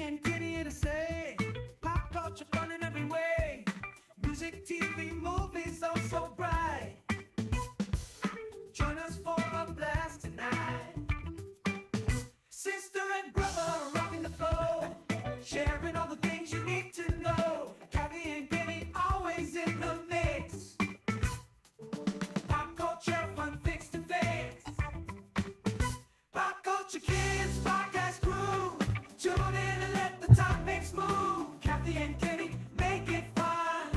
Kathy and Kenny here to say, pop culture fun in every way. Music, TV, movies, oh so bright. Join us for a blast tonight. Sister and brother rocking the flow, sharing all the things you need to know. Kathy and Kenny always in the mix. Pop culture fun fix to fix. Pop culture kids podcast crew, tune in and let the topics move. Kathy and Kenny make it fun.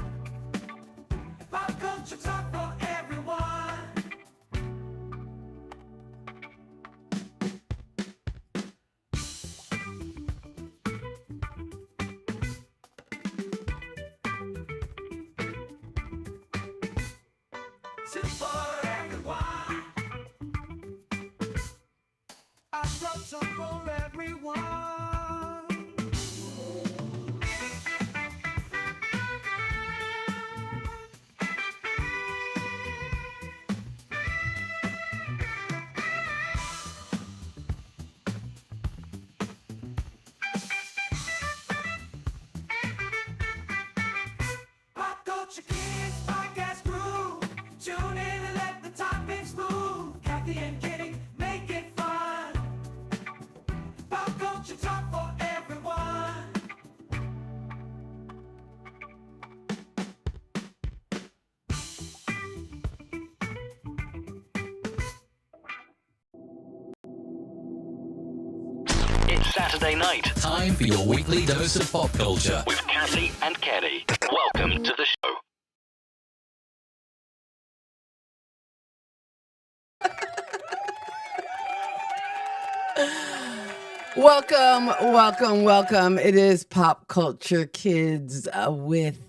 Pop culture talk for everyone. It's for everyone. I brought some for everyone. Pop culture kids podcast crew, tune in and let the topics move. Kathy and Kenny make it fun. Pop culture talk for everyone. It's Saturday night Time for your weekly dose of pop culture. with Cassie and Kenny. Welcome to the show. Welcome, welcome, welcome. It is Pop Culture Kids with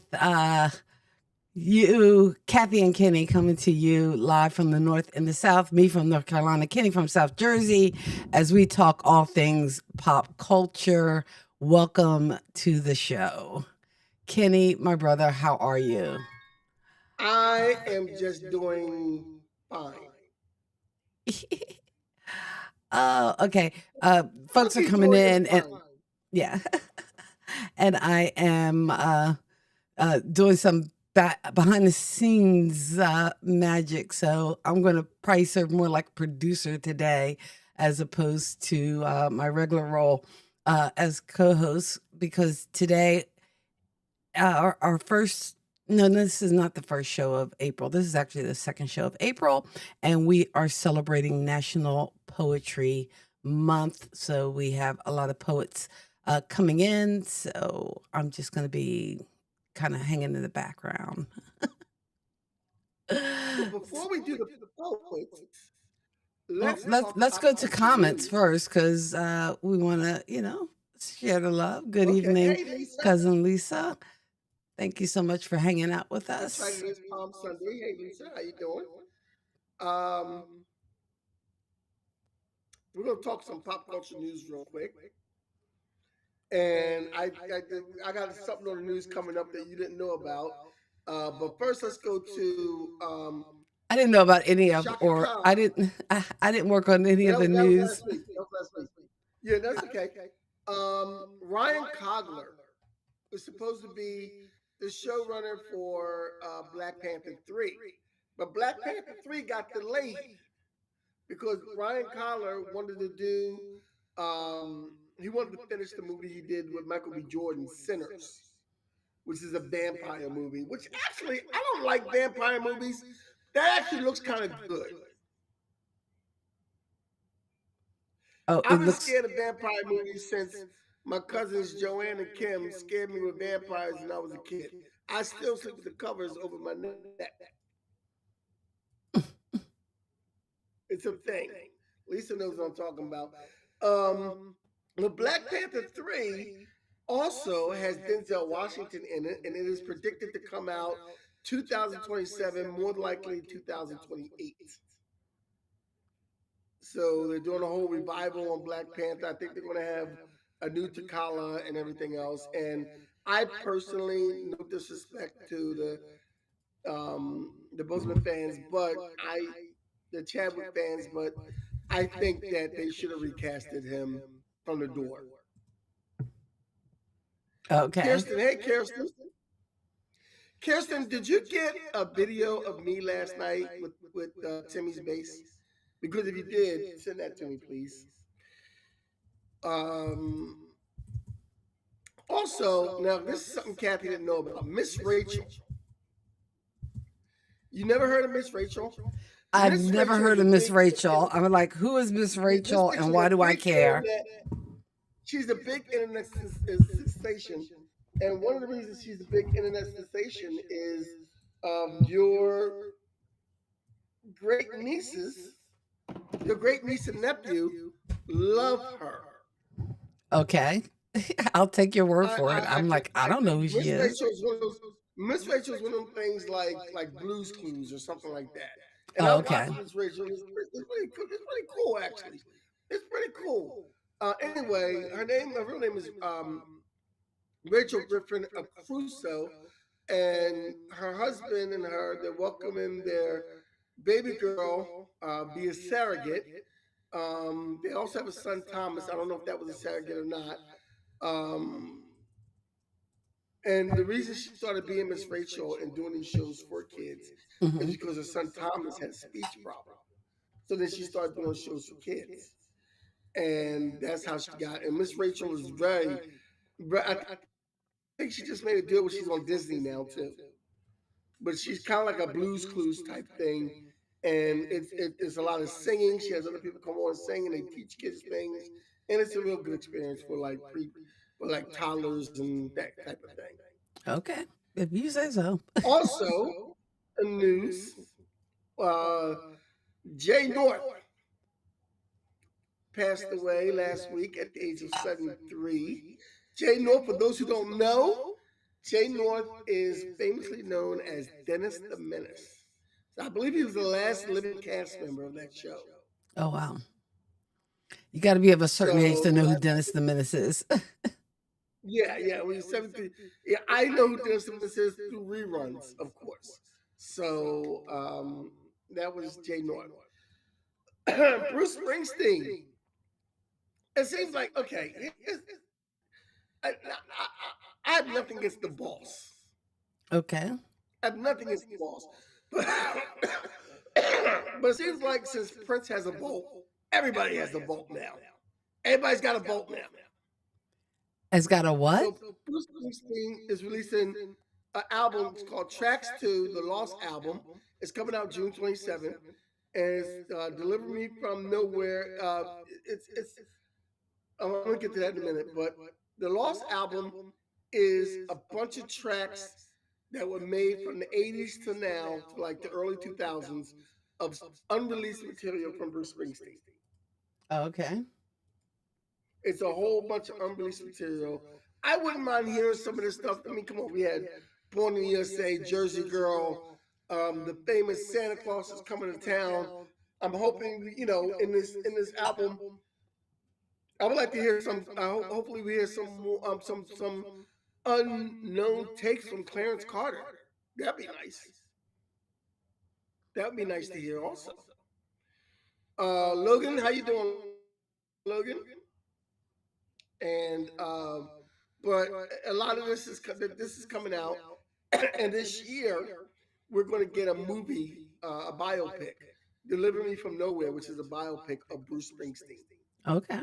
you, Kathy and Kenny, coming to you live from the North and the South. Me from North Carolina, Kenny from South Jersey, as we talk all things pop culture. Welcome to the show. Kenny, my brother, how are you? I am just doing fine. Oh, okay. Folks are Keep coming doing in, just and fine. yeah, and I am doing some behind the scenes magic. So I'm going to probably serve more like producer today as opposed to my regular role as co-host, because today our first, no, this is not the first show of April. This is actually the second show of April, and we are celebrating National Poetry Month. So we have a lot of poets coming in. So I'm just going to be kind of hanging in the background. But before we do the poets, Well, let's talk let's pop go to culture comments news. first, because we want to, share the love. Good Okay. evening, Hey, Lisa. cousin Lisa. Thank you so much for hanging out with That's right. us. It is Palm Sunday. Hey, Lisa, how you doing? Um, we're gonna talk some pop culture news real quick. And I got something on the news coming up that you didn't know about. But first, let's go to I didn't know about any of, Shaka or Khan. I didn't work on any of the That was news. last week. That was last week. Yeah, that's okay. Ryan Coogler is supposed to be the showrunner for Black Panther 3. But Black Panther 3 got delayed because Ryan Coogler wanted to do, he wanted to finish the movie he did with Michael B. Jordan, Sinners, which is a vampire movie, which actually, I don't like vampire movies. That actually looks kind of good. Oh, it I've been looks. scared of vampire movies since my cousins Joanne and Kim scared me with vampires when I was a kid. I still sleep with the covers over my neck. It's a thing. Lisa knows what I'm talking about. The Black Panther 3 also has Denzel Washington in it, and it is predicted to come out 2027, more likely 2028. So they're doing a whole revival on Black Panther. I think they're going to have a new T'Challa and everything else. And I personally, no disrespect to the Boseman fans, but the Chadwick fans, but I think that they should have recasted him from the door. Okay. Kirsten, hey Kirsten. Kirsten, did you get a video of me last night with Timmy's bass? Because if you did, send that to me, please. Um, Also, now this is something Kathy didn't know about. Miss Rachel. You never heard of Miss Rachel? I've Miss never Rachel heard is of a Miss big Rachel. I'm like, who is Miss Miss Rachel and Rachel's why a do I big care? she's a big internet sensation, and one of the reasons she's a big internet sensation is your great nieces, your great niece and nephew, love her. Okay. I'll take your word for it. I I'm like, I like don't know who she Miss is. Rachel's one of those. Miss Rachel's one of them things like Blue's Clues or something like that. And I Oh, okay. watched Miss Rachel. It's pretty cool actually. It's pretty cool. Anyway, her real name is Rachel Griffin Crusoe, and her husband and her, they're welcoming their baby girl be a surrogate. They also have a son, Thomas. I don't know if that was a surrogate or not. Um, and the reason she started being Miss Rachel and doing these shows for kids is Hmm. because her son Thomas had a speech problem. So then she started doing shows for kids, and that's how she got. And Miss Rachel is I think she just made a deal where she's on Disney now too. But she's kind of like a Blues Clues type thing, and it's a lot of singing. She has other people come on and sing, and they teach kids things, and it's a real good experience for for like toddlers and that type of thing. Okay. If you say so. Also, in news, uh, Jay North passed away last week at the age of 73. Jay North, for those who don't know, Jay North is famously known as Dennis the Menace. So I believe he was the last living cast member of that show. Oh, wow. You got to be of a certain age to know who So Dennis the Menace is. yeah, when he's 73. Yeah, I know who Dennis the Menace is through reruns, of course. So that was Jay North. Bruce Springsteen. It seems like, okay, I have nothing against the boss. Okay. I have nothing against the boss. But, but it seems like since Prince has a vault, everybody has a vault now. Everybody's got a vault now. Has got a what? So Bruce Springsteen is releasing an album. It's called Tracks 2, the Lost Album. It's coming out June 27th. And it's Deliver Me From Nowhere. It's I'm gonna get to that in a minute, but the Lost Album is a bunch of tracks that were made from the 80s to now, to like the early 2000s, of unreleased material from Bruce Springsteen. Okay. It's a whole bunch of unreleased material. I wouldn't mind hearing some of this stuff. I mean, come on, we had Born in the USA, Jersey Girl, the famous Santa Claus is coming to town. I'm hoping, in this album, I would like to hear some. Hopefully, we hear some more, some unknown takes from Clarence Carter. That'd be nice. That'd be nice to hear also. Logan, how you doing, Logan? And but a lot of this is coming out, and this year we're going to get a movie, a biopic, "Deliver Me from Nowhere," which is a biopic of Bruce Springsteen. Okay.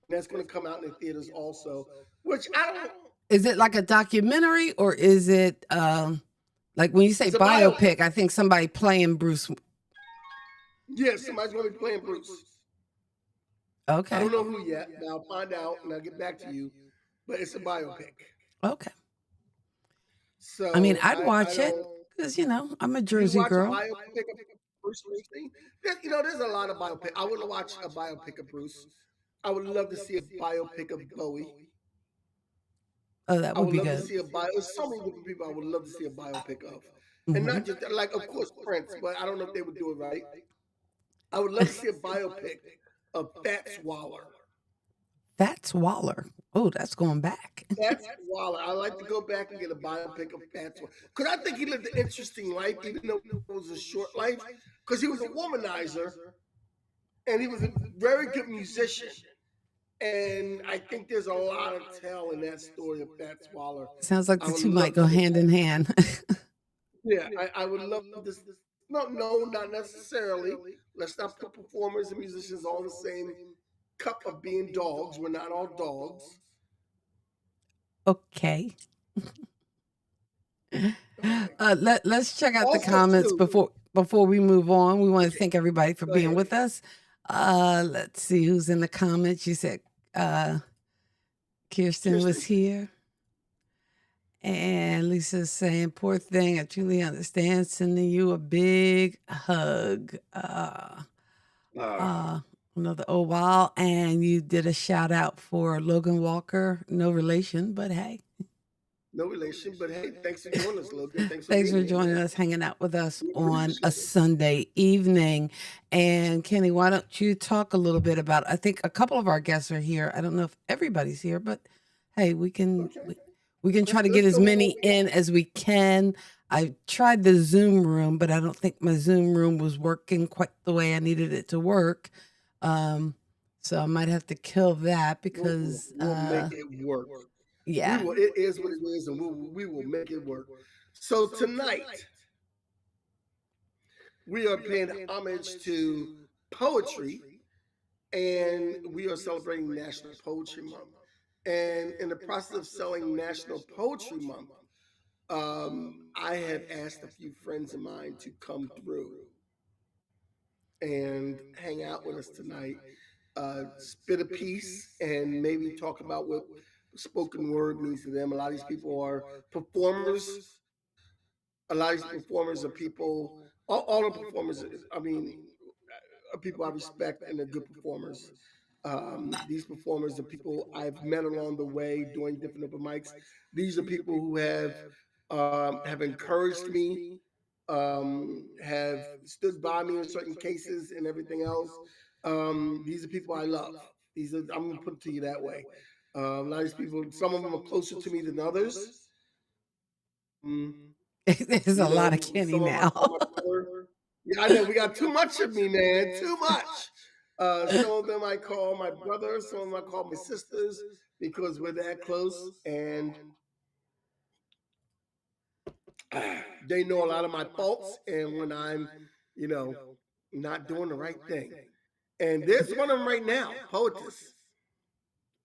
That's going to come out in the theaters also, which I don't. Is it like a documentary or is it like when you say It's a biopic, I think somebody playing Bruce. Yeah, somebody's going to be playing Bruce. Okay. I don't know who yet, but I'll find out and I'll get back to you. But it's a biopic. Okay. So I mean, I'd watch it because, I'm a Jersey watch girl. a biopic of Bruce Springsteen? There's a lot of biopic. I wouldn't watch a biopic of Bruce. I would love to see a biopic of Bowie. Oh, that I would would be love good. to see there's so many different people I would love to see a biopic of. And not just like, of course, Prince, but I don't know if they would do it right. I would love to see a biopic of Fats Waller. Fats Waller. Oh, that's going back. Fats Waller. I like to go back and get a biopic of Fats Waller. Because I think he lived an interesting life, even though it was a short life. Because he was a womanizer and he was a very good musician. And I think there's a lot of tell in that story of Fat Swaller. Sounds like I the would two might love go to. hand in hand. Yeah, I would love this. No, no, not necessarily. Let's not put performers and musicians all in the same cup of being dogs. We're not all dogs. Okay. All right. Let's check out the Also, comments too. before we move on. We want to Okay, thank everybody for go being ahead. with us. Let's see who's in the comments. You said Kirsten was Kirsten. here. And Lisa's saying, poor thing, I truly understand. Sending you a big hug. Another oh wow. And you did a shout out for Logan Walker. No relation, but hey. No relation, but hey, thanks for joining us, Logan. Thanks for Thanks being for here, joining man. us, hanging out with us We on a appreciate it. Sunday evening. And Kenny, why don't you talk a little bit about, I think a couple of our guests are here. I don't know if everybody's here, but hey, we can Okay. we can try to Let's get as go with many what we got. in as we can. I tried the Zoom room, but I don't think my Zoom room was working quite the way I needed it to work. So I might have to kill that because We'll make it work. yeah. We will. It is what it is, and we will make it work. So tonight we are paying homage to poetry, and we are celebrating National Poetry Month. And in the process of selling National Poetry Month, I have asked a few friends of mine to come through and hang out with us tonight, spit a piece, and maybe talk about what spoken word means to them. A lot of these people are performers. A lot of these performers are people. All the performers, I mean, are people I respect and they're good performers. These performers are people I've met along the way doing different open mics. These are people who have encouraged me, have stood by me in certain cases and everything else. These are people I love. These are I'm gonna put it to you that way. A lot of these people, some of them are closer to me than others. There's a lot of Kenny Some of them I now. call my brother. Yeah, I know we got too much of me, man. Too much. Some of them I call my brother. Some of them I call my sisters because we're that close, and they know a lot of my faults and when I'm, you know, not doing the right thing. And there's one of them right now, Poetess.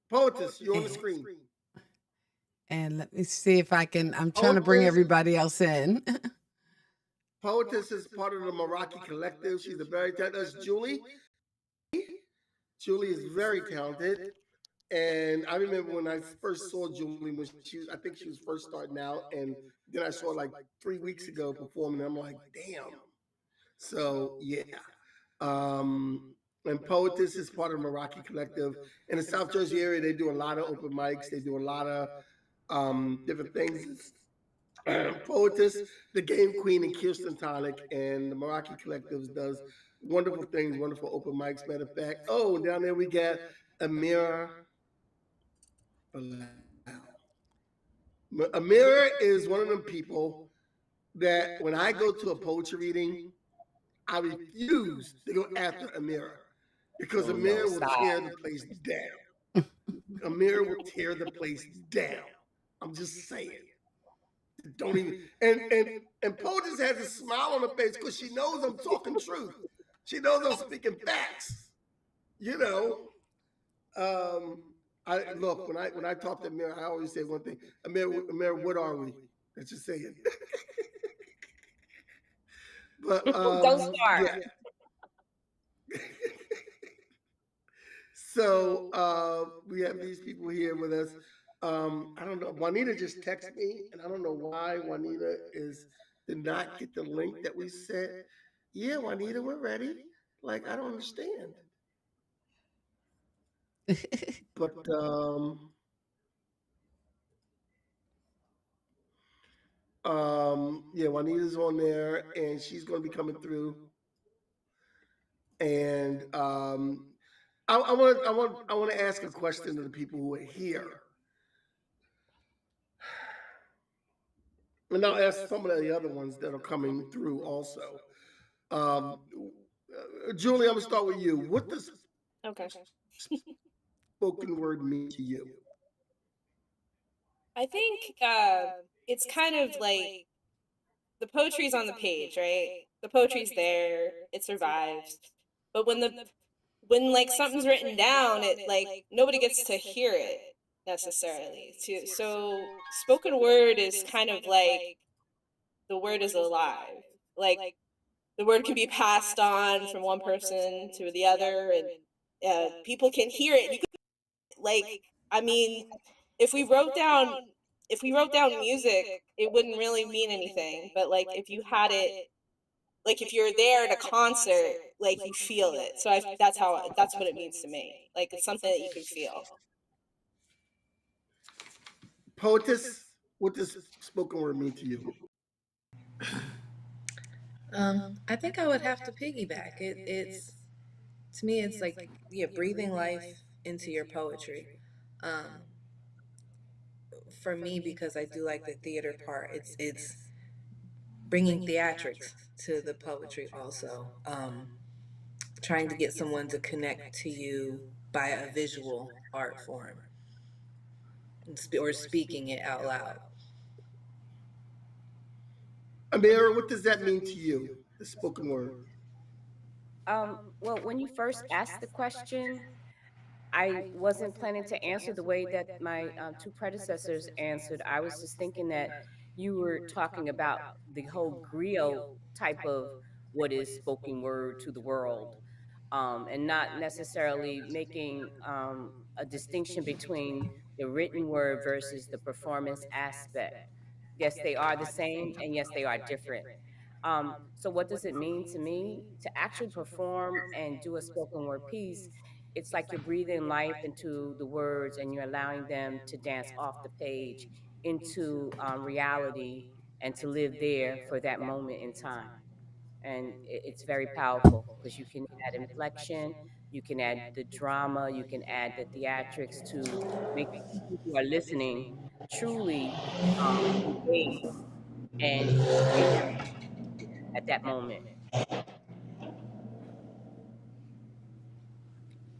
Poetess, you're on the screen. And let me see if I can. I'm trying to bring Poetess, everybody else in. Poetess is part of the Meraki Collective. She's a very talented. That's Julie. Julie is very talented. And I remember when I first saw Julie when I think she was first starting out, and then I saw her like 3 weeks ago performing. And I'm like, damn. So yeah. Um, and Poetess is part of the Meraki Collective. In the South Jersey area, they do a lot of open mics. They do a lot of different things. Poetess, the Game Queen, and Kirsten Tonic, and the Meraki Collectives does wonderful things, wonderful open mics. Matter of fact, oh, down there we got Ameerah. Ameerah is one of them people that when I go to a poetry reading, I refuse to go after Ameerah because Ameerah will tear the place down. Ameerah will tear the place down. I'm just saying. Don't even and Poetess has a smile on her face because she knows I'm talking truth. She knows I'm speaking facts. You know. I look when I talk to Ameerah, I always say one thing. Ameerah, what are we? Let's just say it. But Don't start. yeah. So we have these people here with us. I don't know. Juanita just texted me, and I don't know why Juanita did not get the link that we sent. Yeah, Juanita, we're ready. Like, I don't understand. But yeah, Juanita's on there, and she's going to be coming through. And I want to ask a question to the people who are here. And I'll ask some of the other ones that are coming through also. Julie, I'm gonna start with you. What does Okay. spoken word mean to you? I think it's kind of like the poetry's on the page, right? The poetry's there, it survives. But when like something's written down, it like nobody gets to hear it necessarily. So spoken word is kind of like the word is alive. Like the word can be passed on from one person to the other, and people can hear it. You could, like, I mean, if we wrote down if we wrote down music, it wouldn't really mean anything. But like if you had it, like if you're there at a concert, like you feel it. So that's what it means to me. Like it's something that you can feel. Poetess, what does spoken word mean to you? I think I would have to piggyback. It's to me, it's like breathing life into your poetry. Um, for me, because I do like the theater part, it's bringing theatrics to the poetry also. Trying to get someone to connect to you by a visual art form or speaking it out loud. Ameerah, what does that mean to you? The spoken word. Well, when you first asked the question, I wasn't planning to answer the way that my two predecessors answered. I was just thinking that you were talking about the whole griot type of what is spoken word to the world, and not necessarily making a distinction between the written word versus the performance aspect. Yes, they are the same, and yes, they are different. So, what does it mean to me to actually perform and do a spoken word piece? It's like you're breathing life into the words and you're allowing them to dance off the page into reality and to live there for that moment in time. And it's very powerful because you can add inflection, you can add the drama, you can add the theatrics to make the people who are listening truly engage and bring them at that moment.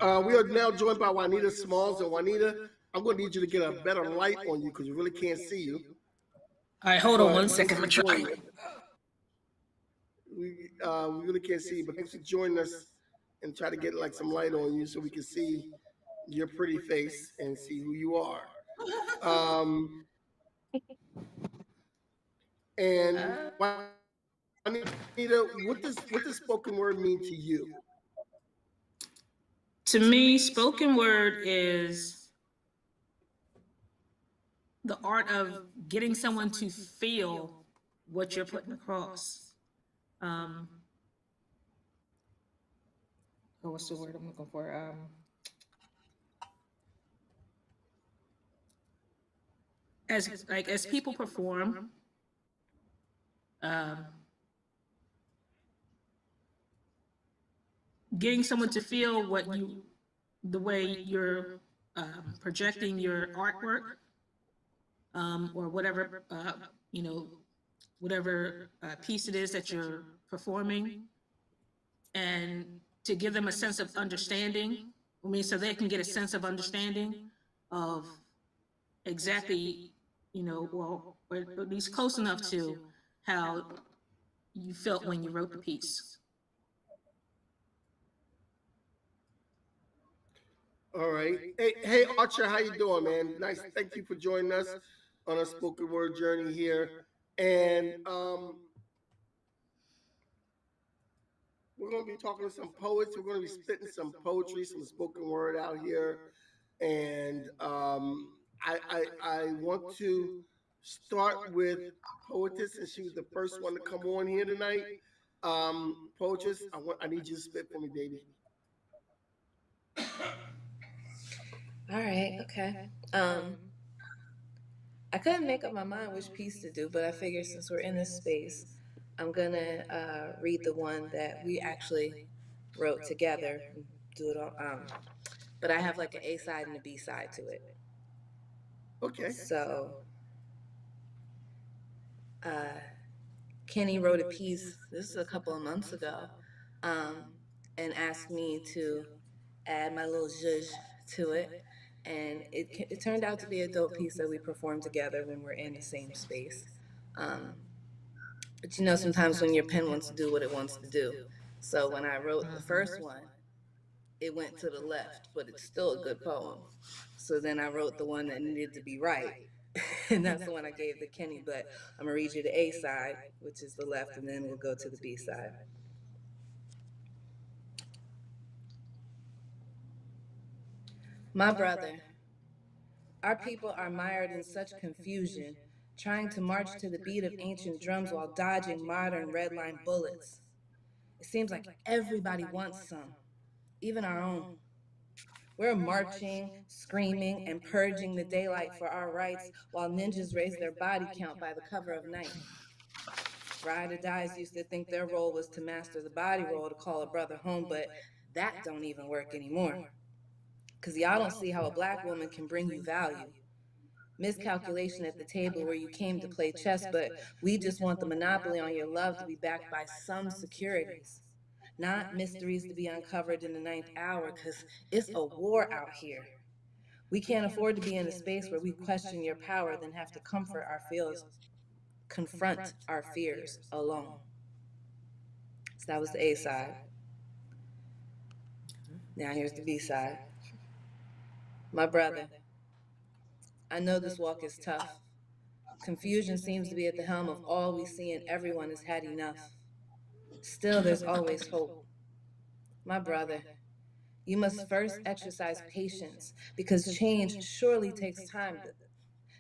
We are now joined by Juanita Smalls. And Juanita, I'm going to need you to get a better light on you because we really can't see you. All right, hold on But one second. I'm thanks for gonna try. joining us. We really can't see you, but thanks for joining us and try to get like some light on you so we can see your pretty face and see who you are. And Juanita, what does spoken word mean to you? To me, spoken word is the art of getting someone to feel what you're putting across. What's the word I'm looking for? As people perform, getting someone to feel the way you're projecting your artwork, or whatever whatever piece it is that you're performing, and to give them a sense of understanding. I mean, so they can get a sense of understanding of exactly, well, or at least close enough to how you felt when you wrote the piece. All right. Hey, Archer, how you doing, man? Nice. Thank you for joining us on a spoken word journey here. And we're going to be talking to some poets. We're going to be spitting some poetry, some spoken word out here. And I want to start with Poetess, and she was the first one to come on here tonight. Poetess, I need you to spit for me, baby. All right, okay. I couldn't make up my mind which piece to do, but I figured since we're in this space, I'm gonna read the one that we actually wrote together. Do it all. But I have like an A side and a B side to it. Okay. So, Kenny wrote a piece. This is a couple of months ago, and asked me to add my little zhuzh to it. And it turned out to be a dope piece that we performed together when we're in the same space. But you know, sometimes when your pen wants to do what it wants to do. So when I wrote the first one, it went to the left, but it's still a good poem. So then I wrote the one that needed to be right. And that's the one I gave to Kenny. But I'm going to read you the A side, which is the left, and then we'll go to the B side. My brother, our people are mired in such confusion, trying to march to the beat of ancient drums while dodging modern redline bullets. It seems like everybody wants some, even our own. We're marching, screaming, and purging the daylight for our rights while ninjas raise their body count by the cover of night. Ride or dies used to think their role was to master the body roll to call a brother home, but that don't even work anymore. Because y'all don't see how a black woman can bring you value. Miscalculation at the table where you came to play chess, but we just want the monopoly on your love to be backed by some securities. Not mysteries to be uncovered in the 9th hour, because it's a war out here. We can't afford to be in a space where we question your power, then have to comfort our fears, confront our fears alone. So that was the A side. Now here's the B side. My brother, I know this walk is tough. Confusion seems to be at the helm of all we see, and everyone has had enough. Still, there's always hope. My brother, you must first exercise patience, because change surely takes time.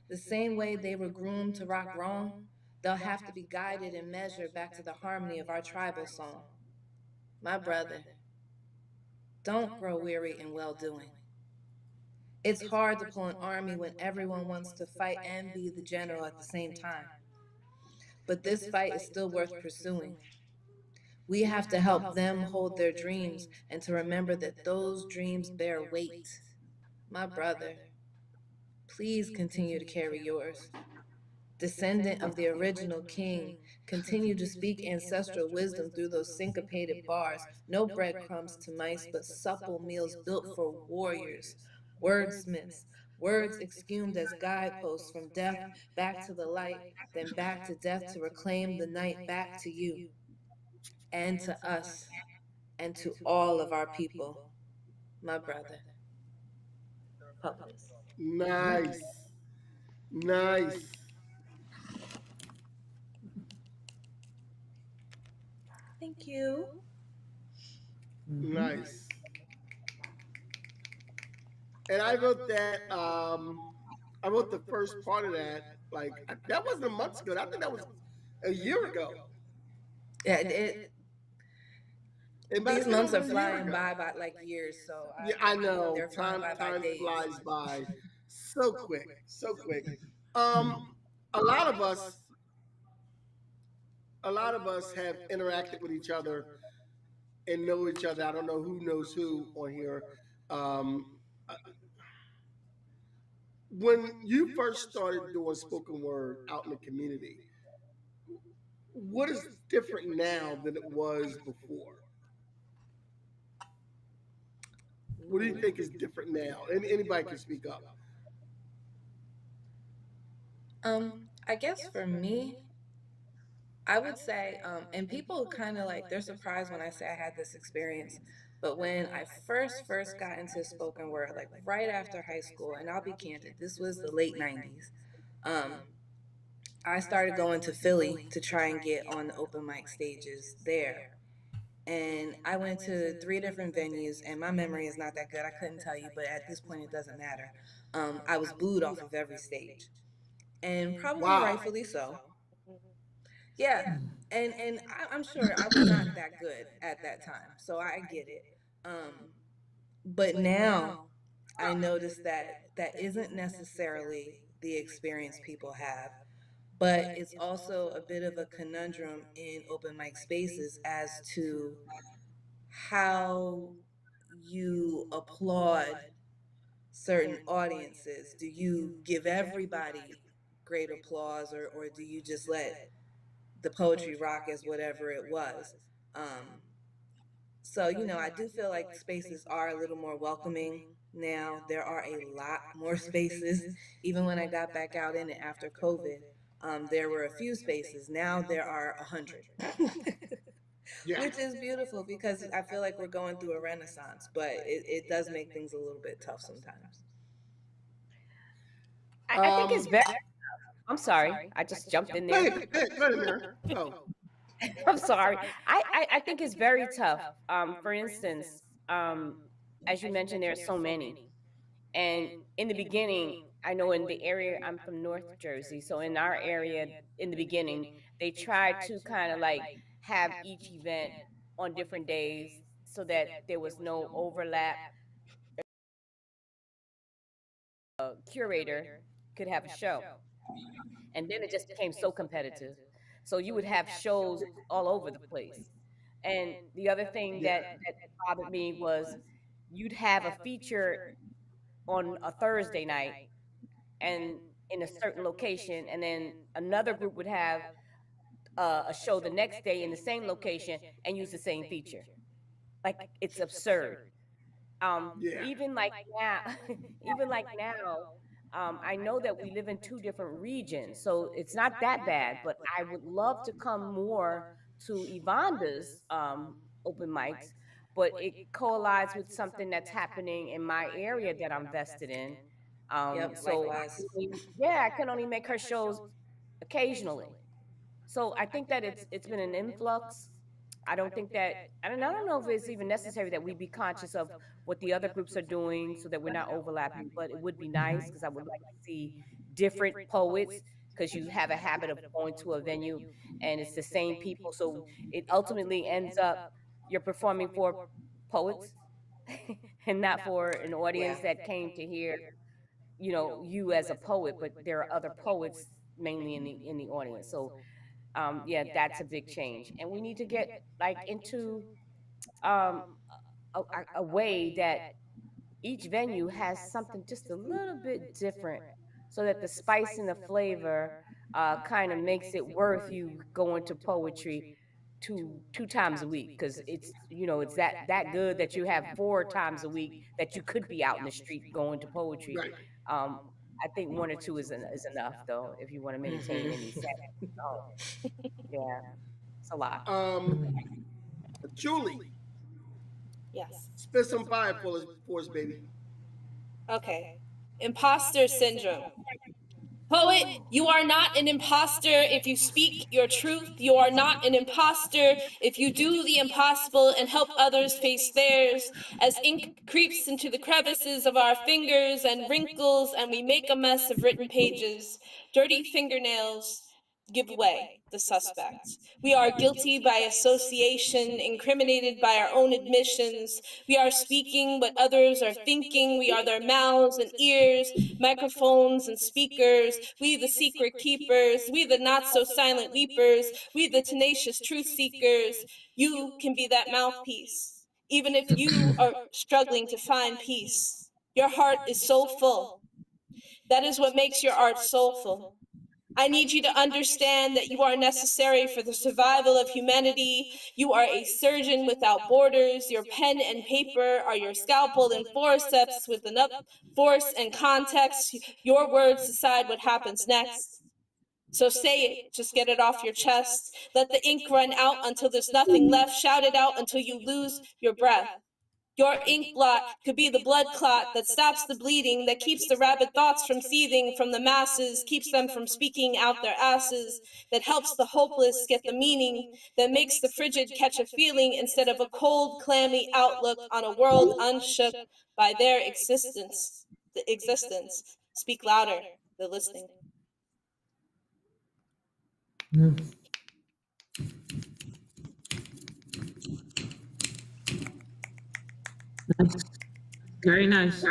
The same way they were groomed to rock wrong, they'll have to be guided and measured back to the harmony of our tribal song. My brother, don't grow weary in well-doing. It's hard to pull an army when everyone wants to fight and be the general at the same time. But this fight is still worth pursuing. We have to help them hold their dreams and to remember that those dreams bear weight. My brother, please continue to carry yours. Descendant of the original king, continue to speak ancestral wisdom through those syncopated bars. No breadcrumbs to mice, but supple meals built for warriors, wordsmiths, words exhumed as guideposts from death back to the light, then back to death to reclaim the night back to you and to us and to all of our people. My brother. Impoetyss. Nice. Nice. Thank you. Nice. And I wrote that. I wrote the first part of that. Like that wasn't months ago. I think that was a year ago. Yeah, It might these have been months are over a year flying ago. by like years, so Yeah, I know. they're flying Time by time days. flies by so quick, so quick. A lot of us, have interacted with each other and know each other. I don't know who knows who on here. Um, uh, when you first started doing spoken word out in the community, what is different now than it was before? What do you think is different now? And anybody can speak up. I guess for me, I would say, and people kind of like, they're surprised when I say I had this experience, but when I first got into spoken word, like right after high school, and I'll be candid, this was the late 90s, I started going to Philly to try and get on the open mic stages there. And I went to 3 different venues, and my memory is not that good. I couldn't tell you, but at this point, it doesn't matter. I was booed off of every stage, and probably rightfully so. Yeah, and I'm sure I was not that good at that time, so I get it. But now I notice that that isn't necessarily the experience people have, but it's also a bit of a conundrum in open mic spaces as to how you applaud certain audiences. Do you give everybody great applause, or do you just let the poetry rock as whatever it was? So, I do feel like spaces are a little more welcoming now. There are a lot more spaces. Even when I got back out in it after COVID, there were a few spaces. Now there are 100, Yeah. which is beautiful because I feel like we're going through a renaissance, but it does make things a little bit tough sometimes. I think it's very. I'm sorry, I just jumped in Go there. ahead, go ahead, Ameerah. Oh. I'm sorry. I think it's very tough. For instance, as you mentioned, there are so many. And in the beginning, I know in the area, I'm from North Jersey. So in our area, in the beginning, they tried to kind of like have each event on different days so that there was no overlap. Curator could have a show. And then it just became so competitive. So you would have shows all over the place. And the other thing that bothered me was you'd have a feature on a Thursday night and in a certain location, and then another group would have a show the next day in the same location and use the same feature. Like it's absurd. Yeah. Even like now, even like now, I know that we live in two different regions, so it's not that bad. But I would love to come more to Yvanda's open mics, but it collides with something that's happening in my area that I'm vested in. Yep, So likewise. yeah, I can only make her shows occasionally. So I think that it's been an influx. I don't think that I don't know if it's even necessary that we be conscious of what the other groups are doing so that we're not overlapping, but it would be nice because I would like to see different poets because you have a habit of going to a venue and it's the same people. So it ultimately ends up you're performing for poets and not for an audience that came to hear, you as a poet, but there are other poets mainly in the audience. So yeah, that's a big change, and we need to get like into um, a way that each venue has something just a little bit different, so that the spice and the flavor kind of makes it worth you going to poetry two times a week because it's that good that you have 4 times a week that you could be out in the street going to poetry. Right. Um, I think 1 or 2 is enough though if you want to maintain any sanity. Oh, yeah, it's a lot. Julie, Yes. spit some fire for us, baby. Okay. Imposter syndrome. Poet, you are not an imposter if you speak your truth. You are not an imposter if you do the impossible and help others face theirs. As ink creeps into the crevices of our fingers and wrinkles, and we make a mess of written pages, dirty fingernails give away the suspect. We are guilty by association, incriminated by our own admissions. We are speaking what others are thinking. We are their mouths and ears, microphones and speakers. We the secret keepers. We the not so silent weepers. We the tenacious truth seekers. You can be that mouthpiece, even if you are struggling to find peace. Your heart is so full. That is what makes your art soulful. I need you to understand that you are necessary for the survival of humanity. You are a surgeon without borders. Your pen and paper are your scalpel and forceps with enough force and context. Your words decide what happens next. So say it, just get it off your chest. Let the ink run out until there's nothing left. Shout it out until you lose your breath. Your ink blot could be the blood clot that stops the bleeding, that keeps the rabid thoughts from seething from the masses, keeps them from speaking out their asses, that helps the hopeless get the meaning, that makes the frigid catch a feeling instead of a cold, clammy outlook on a world unshook by their existence. The existence. Speak louder, the listening. Very nice.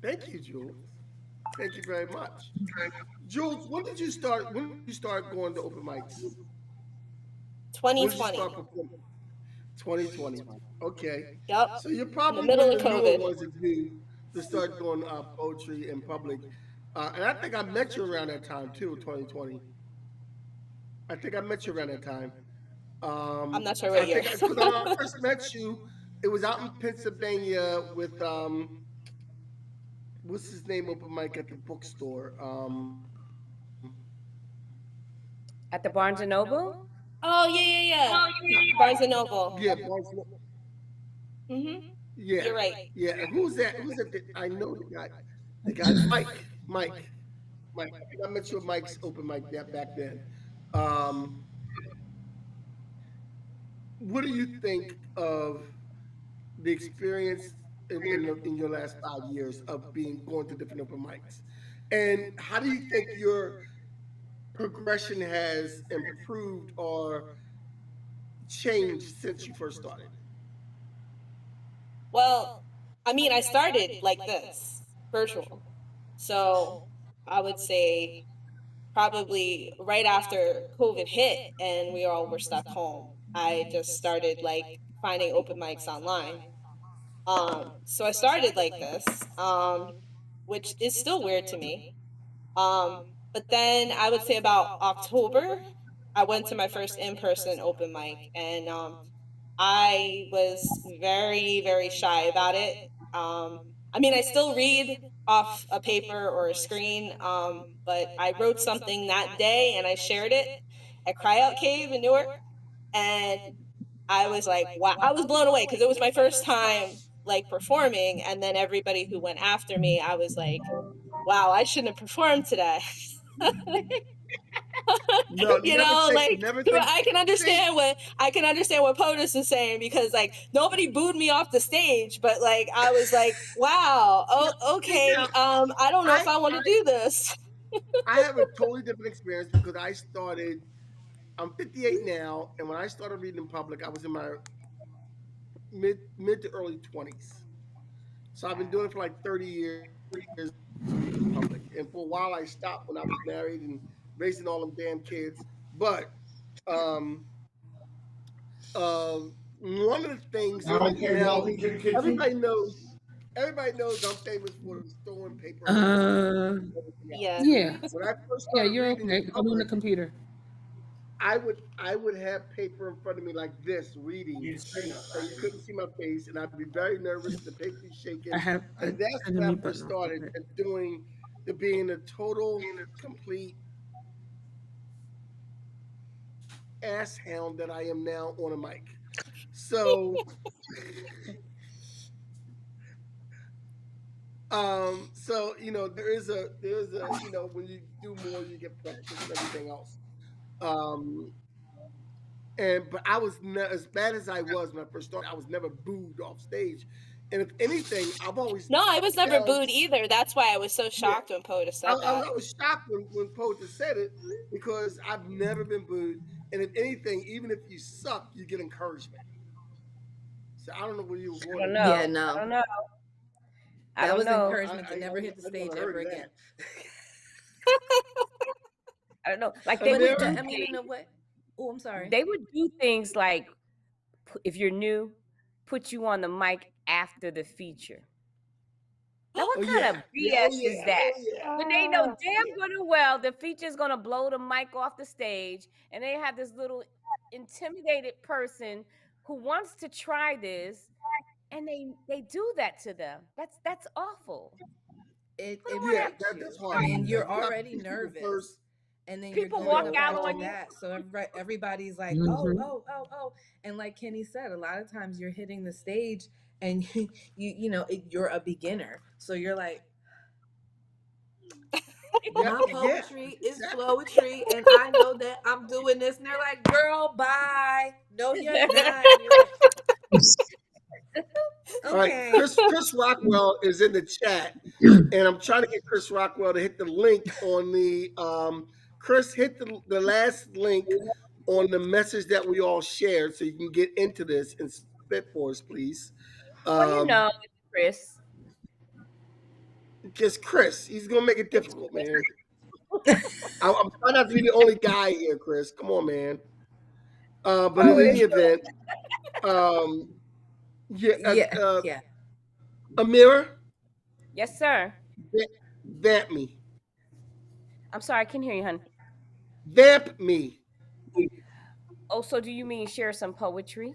Thank you, Jules. Thank you very much. Jules, when did you start? When did you start going to open mics? 2020. 2020. Okay. Yep. So you're probably In the middle one of of the newer COVID. ones to start doing poetry in public. And I think I met you around that time too, 2020. I think I met you around that time. I'm not sure I what year. think because when I first met you, it was out in Pennsylvania with what's his name open mic at the bookstore. At the Barnes and Noble? Oh yeah. Barnes and Yeah, Noble. Barnes. Mm-hmm. Yeah, You're right. yeah. And who's that? Who's that? I know the guy. The guy, Mike. I think I met you at Mike's open mic back then. Um, what do you think of the experience in your last 5 years of being going to different open mics, and how do you think your progression has improved or changed since you first started? Well, I mean, I started like this, virtual. So I would say probably right after COVID hit and we all were stuck home, I just started like finding open mics online. So I started like this, which is still weird to me. But then I would say about October, I went to my first in-person open mic, and I was very, very shy about it. I mean, I still read off a paper or a screen, but I wrote something that day and I shared it at Cryout Cave in Newark, and I was like, wow, I was blown away because it was my first time like performing, and then everybody who went after me, I was like, wow, I shouldn't have performed today. No, You know, like never take. I can understand what POTUS is saying, because like nobody booed me off the stage, but like I was like, wow, oh okay, I don't know if I want to do this. I have a totally different experience because I started. I'm 58 now, and when I started reading in public, I was in my mid to early 20s. So I've been doing it for like 30 years reading in public. And for a while I stopped when I was married and raising all them damn kids. But um one of the things now everybody knows everybody knows I'm famous for throwing paper around and everything else. Yeah. Yeah, When I first yeah, started you're reading in okay. I'm on the public, computer. I would have paper in front of me like this reading, and you couldn't see my face, and I'd be very nervous. The paper be I shaking, have and that's the when I mute first button off. started Okay. doing to being a total, complete ass hound that I am now on a mic. So, there is a when you do more, you get practice and everything else. Um, but I was as bad as I was when I first started. I was never booed off stage, and if anything, I've always No, I was never found booed either. That's why I was so yeah. shocked when POTUS I, said I, that. I was shocked when Poetess said it because I've never been booed, and if anything, even if you suck, you get encouragement. So I don't know where you were I going don't with know. that. Yeah, I no. don't know. I That don't was know. encouragement to never hit the I never stage heard ever of again. I don't know. Like they But would it, do Amira, I mean, in things. a way. Oh, I'm sorry. They would do things like if you're new, put you on the mic after the feature. Now, what oh kind yeah, of yeah, oh BS is yeah, that? oh yeah. When they know damn good and well the feature's gonna blow the mic off the stage, and they have this little intimidated person who wants to try this, and they do that to them. That's awful. Put them It on Yeah, that. breaks you. that's I horrible. mean, And you're you got already people first, nervous, and then you're People you walk going know. up out after on you. that. So everybody's like, oh, Mm-hmm. oh, oh, oh. And like Kenny said, a lot of times you're hitting the stage and you're a beginner. So you're like, Yeah, my yeah, poetry is exactly. poetry, and I know that I'm doing this. And they're like, girl, bye. No, you're not. And you're like, All right, okay. Chris Rockwell is in the chat, and I'm trying to get Chris Rockwell to hit the link on the Chris hit the last link on the message that we all shared, so you can get into this and spit for us, please. Well, you Um, know, Chris. just Chris, he's gonna make it difficult, man. I'm trying not to be the only guy here, Chris. Come on, man. But in Oh, it any is. event, um, yeah, Yeah, yeah. Ameerah, Yes, sir. vamp me. I'm sorry, I can't hear you, hon. Vamp me. Oh, so do you mean share some poetry?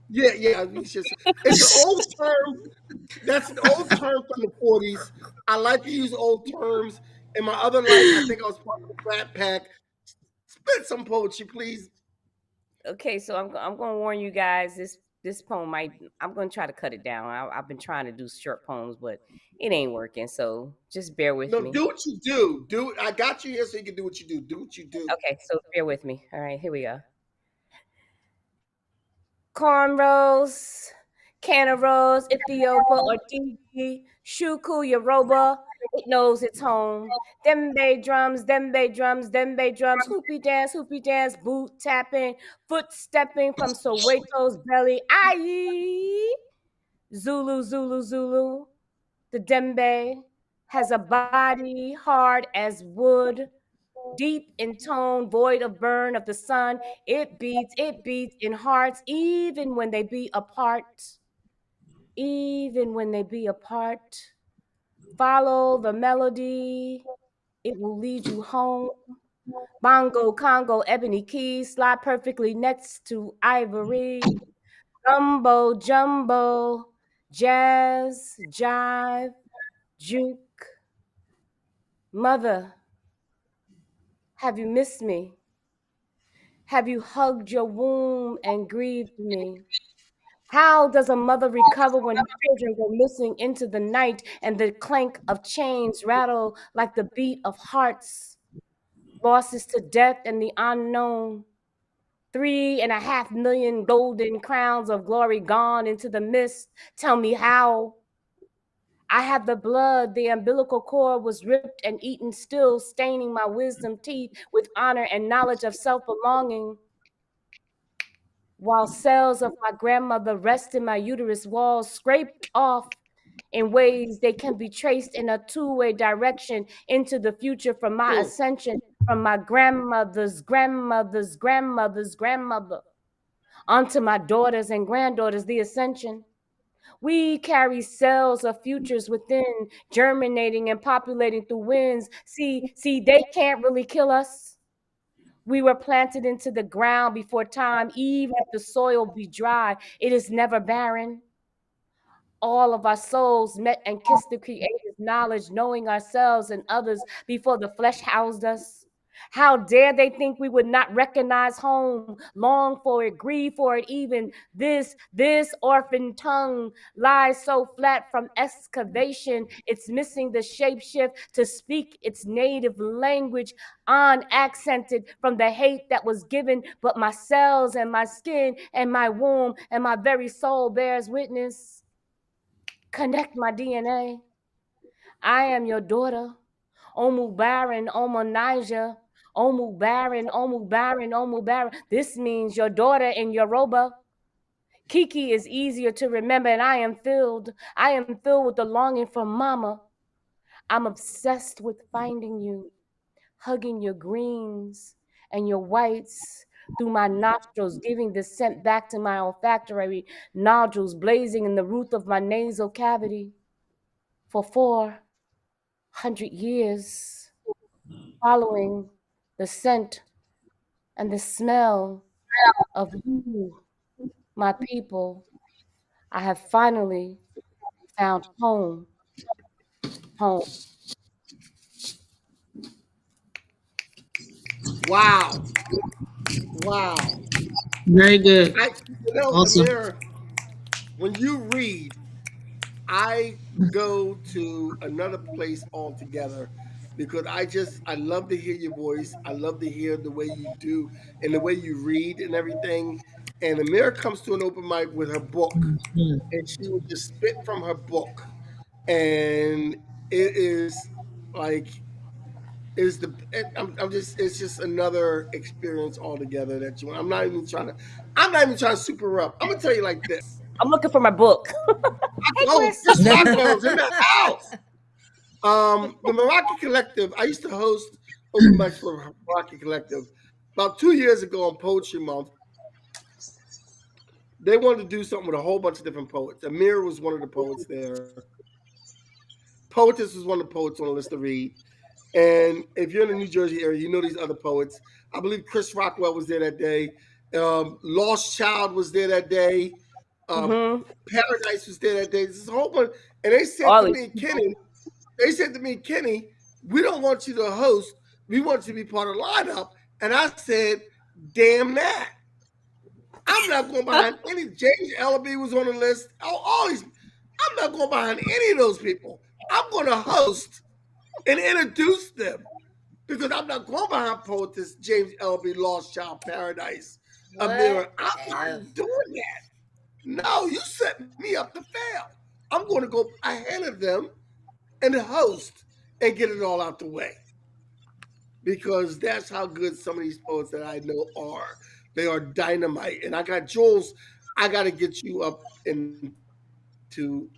Yeah. It's an old term. That's an old term from the 40s. I like to use old terms. In my other life, I think I was part of the Rat Pack. Spit some poetry, please. Okay, so I'm going to warn you guys. This poem might. I'm going to try to cut it down. I've been trying to do short poems, but it ain't working. So just bear with No, me. do what you do. I got you here so you can do what you do. Do what you do. Okay, so bear with me. All right, here we go. Cornrows, Canaros, Ethiopia, or DG, Shuku, Yoruba, it knows its home. Dembe drums, dembe drums, dembe drums, hoopy dance, boot tapping, foot stepping from Soweto's belly. Aye! Zulu, Zulu, Zulu. The dembe has a body hard as wood, deep in tone, void of burn of the sun. It beats in hearts, even when they be apart. Even when they be apart. Follow the melody, it will lead you home. Bongo, Congo, ebony keys slide perfectly next to ivory. Gumbo, jumbo, jazz, jive, juke. Mother, have you missed me? Have you hugged your womb and grieved me? How does a mother recover when her children go missing into the night and the clank of chains rattle like the beat of hearts? Losses to death and the unknown. 3.5 million golden crowns of glory gone into the mist. Tell me how. I have the blood, the umbilical cord was ripped and eaten, still staining my wisdom teeth with honor and knowledge of self-belonging. While cells of my grandmother rest in my uterus walls, scraped off in ways they can be traced in a two-way direction into the future from my ascension, from my grandmother's grandmother's grandmother's grandmother, onto my daughters and granddaughters, the ascension. We carry cells of futures within, germinating and populating through winds. See, they can't really kill us. We were planted into the ground before time, even if the soil be dry, it is never barren. All of our souls met and kissed the Creator's knowledge, knowing ourselves and others before the flesh housed us. How dare they think we would not recognize home, long for it, grieve for it, even this orphan tongue lies so flat from excavation, it's missing the shape shift to speak its native language, unaccented from the hate that was given, but my cells and my skin and my womb and my very soul bears witness. Connect my DNA. I am your daughter. Omu Baron, Omu Niger. Omu Baron, Omu Baron, Omu Baron. This means your daughter in Yoruba. Kiki is easier to remember, and I am filled. I am filled with the longing for mama. I'm obsessed with finding you, hugging your greens and your whites through my nostrils, giving the scent back to my olfactory nodules, blazing in the root of my nasal cavity. For 400 years, following the scent and the smell of you, my people, I have finally found home. Home. Wow. Very good. Awesome. Ameerah, when you read, I go to another place altogether because I love to hear your voice. I love to hear the way you do and the way you read and everything. And Ameerah comes to an open mic with her book, and she would just spit from her book, and it is like is the I'm just it's just another experience altogether that you. I'm not even trying to super her up. I'm gonna tell you like this. I'm looking for my book. Hey, Oh, Chris. Chris Rockwell's in the house. The Meraki Collective. I used to host open mics for Meraki Collective about 2 years ago on Poetry Month. They wanted to do something with a whole bunch of different poets. Ameerah was one of the poets there. Impoetyss was one of the poets on the list to read. And if you're in the New Jersey area, you know these other poets. I believe Chris Rockwell was there that day. Lost Child was there that day. Mm-hmm. Paradise was there that day. This is a whole bunch. And they said All to these me, Kenny, we don't want you to host. We want you to be part of the lineup. And I said, damn that. I'm not going behind any. James Ellaby was on the list. All these. I'm not going behind any of those people. I'm going to host and introduce them because I'm not going behind Poetess, James Ellaby, Lost Child, Paradise, Ameerah. I'm not doing that. No, you set me up to fail. I'm going to go ahead of them and host and get it all out the way because that's how good some of these poets that I know are. They are dynamite. And I got Jules, I got to get you up into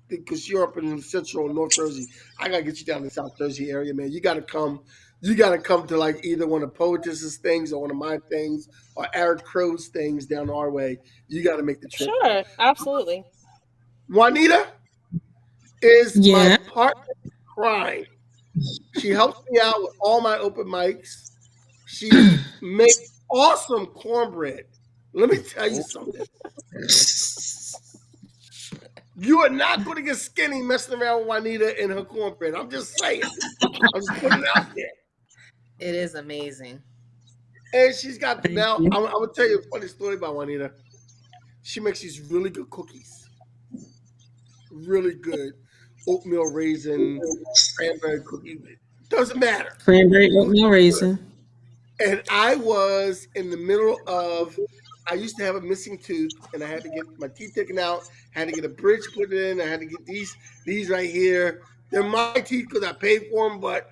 because you're up in Central and North Jersey. I got to get you down to the South Jersey area, man. You got to come. You got to come to like either one of Poetess's things or one of my things or Eric Crow's things down our way. You got to make the trip. Sure, absolutely. Juanita is my Yeah. partner in crime. She helps me out with all my open mics. She makes awesome cornbread. Let me tell you something. You are not going to get skinny messing around with Juanita and her cornbread. I'm just saying. I'm just putting it out there. It is amazing. And she's got now. I'm gonna tell you a funny story about Juanita. She makes these really good cookies, really good oatmeal raisin cranberry cookie. Doesn't matter. Cranberry oatmeal raisin. And I was in the middle of. I used to have a missing tooth, and I had to get my teeth taken out. Had to get a bridge put in. I had to get these right here. They're my teeth because I paid for them, but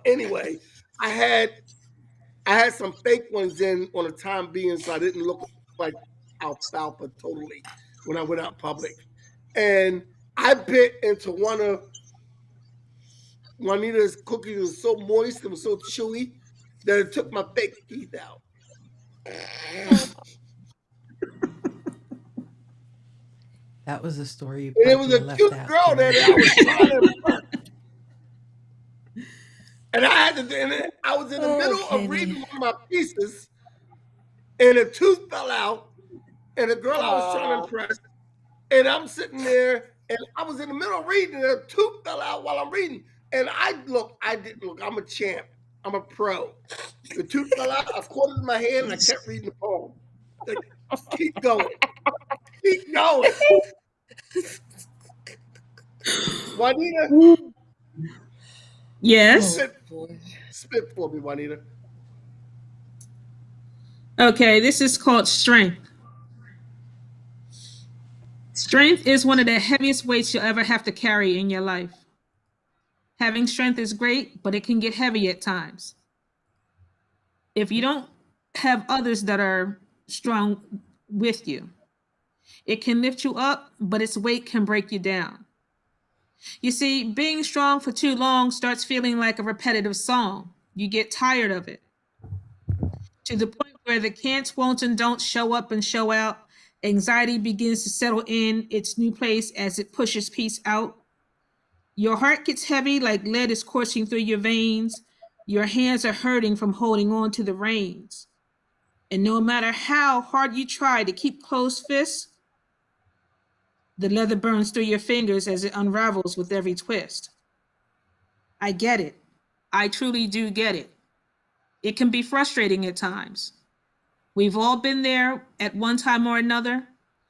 anyway, I had some fake ones in on a time being, so I didn't look like alfalfa totally when I went out public. And I bit into one of Juanita's cookies. It was so moist, it was so chewy that it took my fake teeth out. That was a story you And it was probably a left cute out. girl there that I was trying to impress. And I had to, and I was in the middle of reading one of my pieces, and a tooth fell out, and the girl I was trying to impress, and I'm sitting there, and I was in the middle of reading, and a tooth fell out while I'm reading. And I didn't look, I'm a champ. I'm a pro. The tooth fell out, I caught it in my hand, and I kept reading the poem. Like, keep going. Keep going. Juanita, Yes. spit for me, Juanita. Okay, this is called strength. Strength is one of the heaviest weights you'll ever have to carry in your life. Having strength is great, but it can get heavy at times. If you don't have others that are strong with you, it can lift you up, but its weight can break you down. You see, being strong for too long starts feeling like a repetitive song. You get tired of it. To the point where the can'ts, won'ts, and don'ts show up and show out. Anxiety begins to settle in its new place as it pushes peace out. Your heart gets heavy like lead is coursing through your veins. Your hands are hurting from holding on to the reins. And no matter how hard you try to keep closed fists, the leather burns through your fingers as it unravels with every twist. I get it. I truly do get it. It can be frustrating at times. We've all been there at one time or another.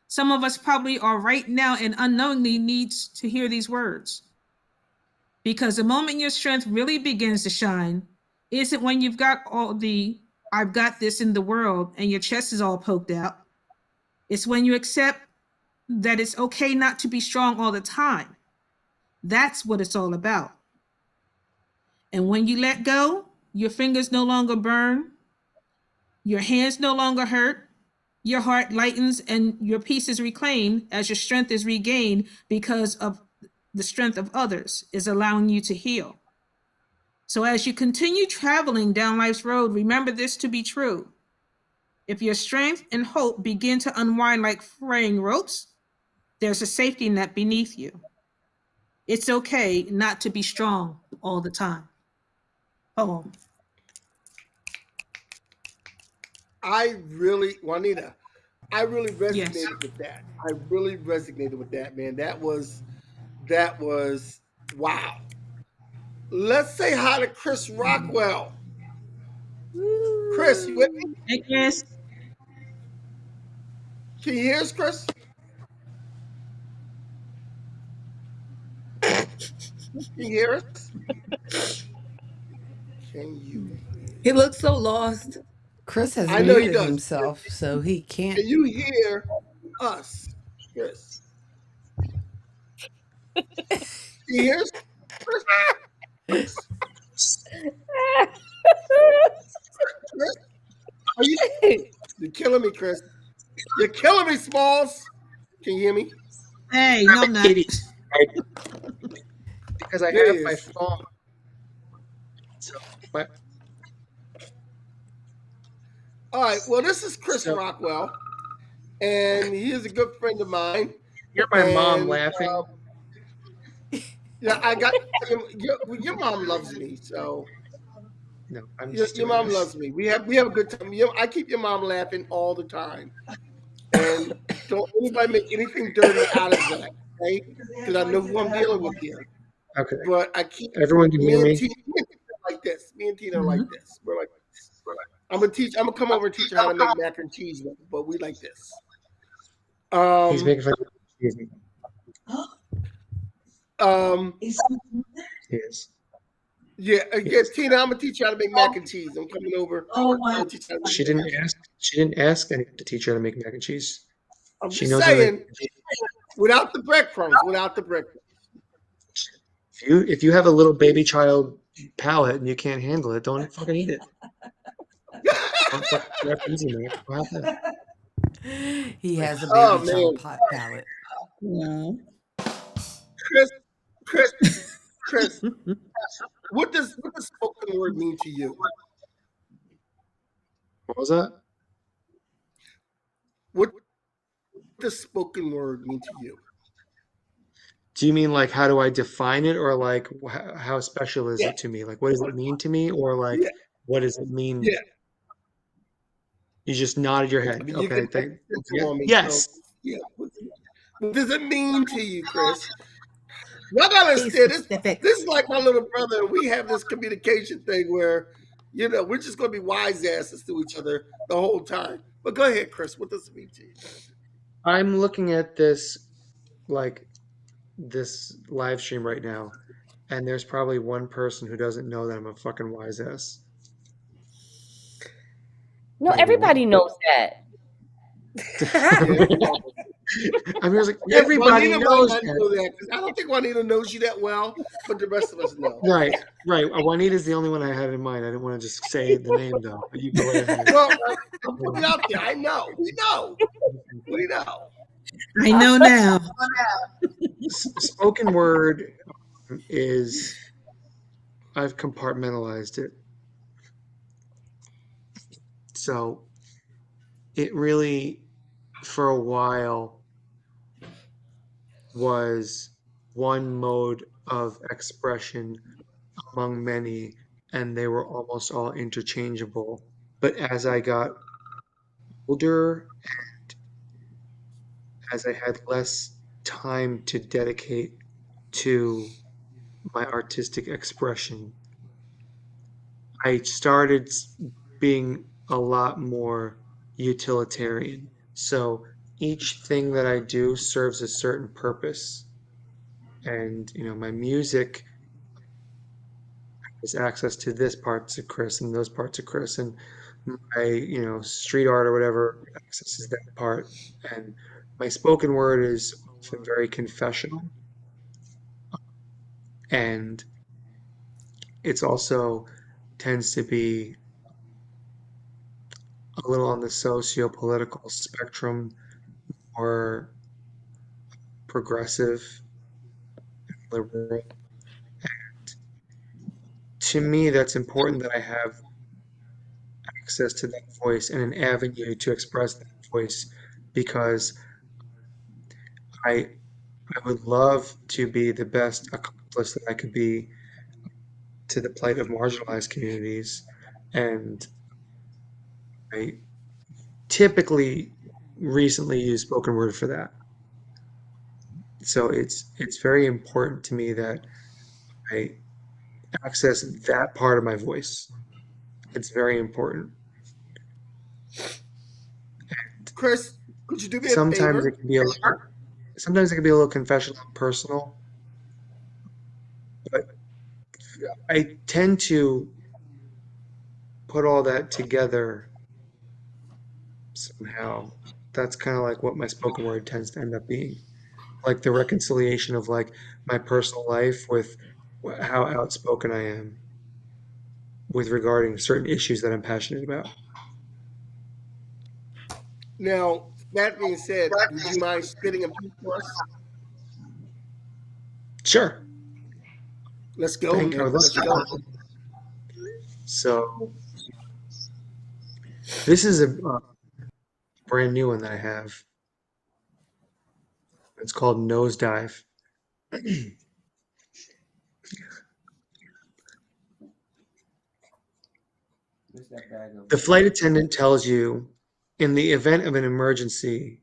Some of us probably are right now and unknowingly needs to hear these words. Because the moment your strength really begins to shine isn't when you've got all the I've got this in the world and your chest is all poked out. It's when you accept that it's okay not to be strong all the time. That's what it's all about. And when you let go, your fingers no longer burn, your hands no longer hurt, your heart lightens, and your peace is reclaimed as your strength is regained because of the strength of others is allowing you to heal. So as you continue traveling down life's road, remember this to be true. If your strength and hope begin to unwind like fraying ropes, there's a safety net beneath you. It's okay not to be strong all the time. Oh, Juanita, I really yes. resonated with that. I really resonated with that, man. That was wow. Let's say hi to Chris Rockwell. Chris, you with me? Hey, Chris. Can you hear us, Chris? Can you hear us? Can you hear? He looks so lost. Chris has I know he muted does. himself, so he can't. Can you hear us, Chris? Can you hear us, Chris? Chris? Are you? You're killing me, Chris. You're killing me, Smalls. Can you hear me? Hey, no, I'm not. Because I There have he my is. phone. So, but All right. Well, this is Chris So- Rockwell, and he is a good friend of mine. you're my mom And, laughing. Yeah, I got your mom loves me, so No, I'm your, just your doing mom this. loves me. We have a good time. I keep your mom laughing all the time, and don't anybody make anything dirty out of that, okay? Because I know who I'm dealing with here. Okay. But I keep Everyone can hear me and me. Tina are like this. Me and Tina are like this. We're like this. I'm gonna come over and teach her how to make mac and cheese, but we like this. He's making fun of me. He is. Yeah, Tina, I'm gonna teach you how to make mac and cheese. I'm coming over. I'm gonna teach you how to make She mac and didn't cheese. ask. She didn't ask anyone to teach her how to make mac and cheese. I'm She just knows how to. saying, without the breadcrumbs, If you have a little baby child palate and you can't handle it, don't fucking eat it. Don't fucking grab it easy, man. Go have that. He has a baby Oh, child man. pot palate. No. Chris, what does spoken word mean to you? What was that? What does spoken word mean to you? Do you mean like how do I define it, or like how special is Yeah. it to me? Like what does it mean to me, or like Yeah. what does it mean? Yeah. You just nodded your I head. mean, you Okay, can take it yeah. on me. Yes. So, yeah. What does it mean to you, Chris? Y'all gotta understand this. This is like my little brother. We have this communication thing where, we're just gonna be wise asses to each other the whole time. But go ahead, Chris. What does it mean to you? I'm looking at this live stream right now, and there's probably one person who doesn't know that I'm a fucking wise ass. No, Maybe everybody knows that. I mean, I was like, Yeah, everybody Juanita knows might not know that, 'cause I don't think Juanita knows you that well, but the rest of us know. Right. Juanita's the only one I had in mind. I didn't want to just say the name though, but you go ahead. Well, I'm putting it out there. I know. We know. We know. I know now. Spoken word is, I've compartmentalized it. So it really, for a while, was one mode of expression among many, and they were almost all interchangeable. But as I got older and as I had less time to dedicate to my artistic expression, I started being a lot more utilitarian. So each thing that I do serves a certain purpose. And, my music has access to this parts of Chris and those parts of Chris. And my, street art or whatever accesses that part. And my spoken word is often very confessional. And it's also tends to be a little on the socio-political spectrum, or progressive, liberal. And to me, that's important that I have access to that voice and an avenue to express that voice, because I I would love to be the best accomplice that I could be to the plight of marginalized communities, and I typically recently use spoken word for that. So it's very important to me that I access that part of my voice. It's very important. Chris, could you do me a Sometimes it favor? can be a little confessional and personal, but I tend to put all that together somehow. That's kind of like what my spoken word tends to end up being. Like the reconciliation of like my personal life with how outspoken I am with regarding certain issues that I'm passionate about. Now, that being said, would you mind spitting a piece for us? Sure. Let's go, I man. would love Let's to. go. So this is a brand new one that I have. It's called Nosedive. The flight attendant tells you, in the event of an emergency,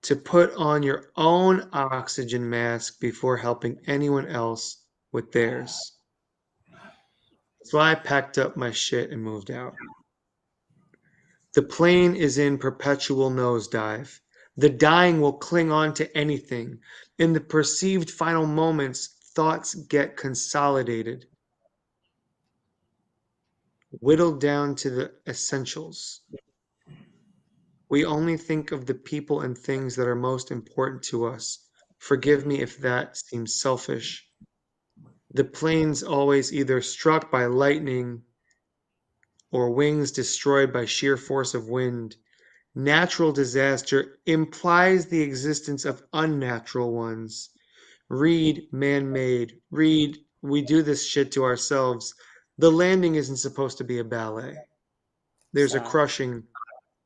to put on your own oxygen mask before helping anyone else with theirs. So I packed up my shit and moved out. The plane is in perpetual nosedive. The dying will cling on to anything. In the perceived final moments, thoughts get consolidated, whittled down to the essentials. We only think of the people and things that are most important to us. Forgive me if that seems selfish. The plane's always either struck by lightning or wings destroyed by sheer force of wind. Natural disaster implies the existence of unnatural ones. Read man-made. Read we do this shit to ourselves. The landing isn't supposed to be a ballet. There's a crushing,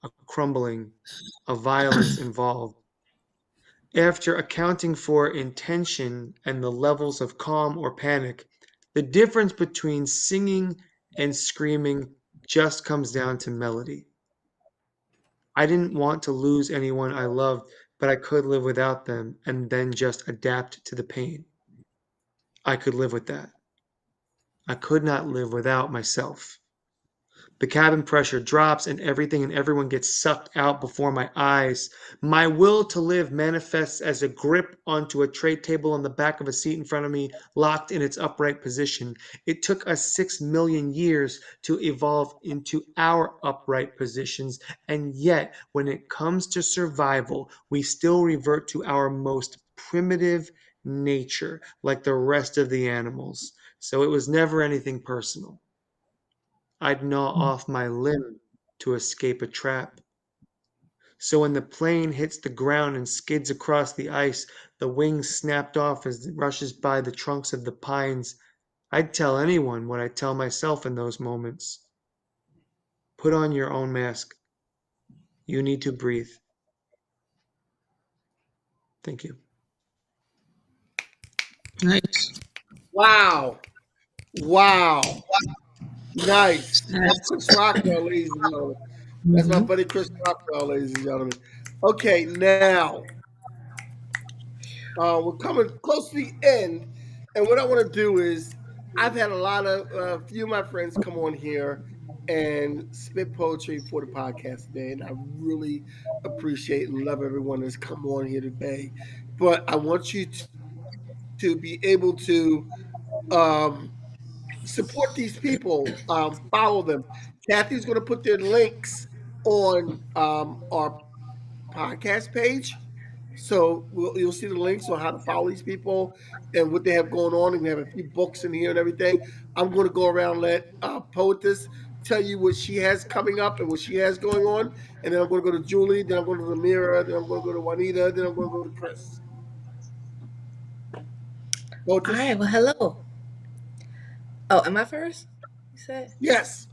a crumbling, a violence involved. After accounting for intention and the levels of calm or panic, the difference between singing and screaming just comes down to melody. I didn't want to lose anyone I loved, but I could live without them and then just adapt to the pain. I could live with that. I could not live without myself. The cabin pressure drops and everything and everyone gets sucked out before my eyes. My will to live manifests as a grip onto a tray table on the back of a seat in front of me, locked in its upright position. It took us 6 million years to evolve into our upright positions, and yet when it comes to survival, we still revert to our most primitive nature, like the rest of the animals. So it was never anything personal. I'd gnaw off my limb to escape a trap. So when the plane hits the ground and skids across the ice, the wings snapped off as it rushes by the trunks of the pines. I'd tell anyone what I tell myself in those moments. Put on your own mask. You need to breathe. Thank you. Nice. Wow. Wow. Nice. That's Chris Rockwell, ladies and gentlemen. That's my buddy Chris Rockwell, ladies and gentlemen. Okay, now we're coming close to the end, and what I want to do is I've had a few of my friends come on here and spit poetry for the podcast today, and I really appreciate and love everyone that's come on here today. But I want you to be able to um, support these people, follow them. Kathy's going to put their links on our podcast page. So you'll see the links on how to follow these people and what they have going on. And we have a few books in here and everything. I'm going to go around and let Poetess tell you what she has coming up and what she has going on. And then I'm going to go to Julie. Then I'm going to go to Ameerah. Then I'm going to go to Juanita. Then I'm going to go to Chris. Poetess? All right. Well, hello. Oh, am I first? You said? Yes.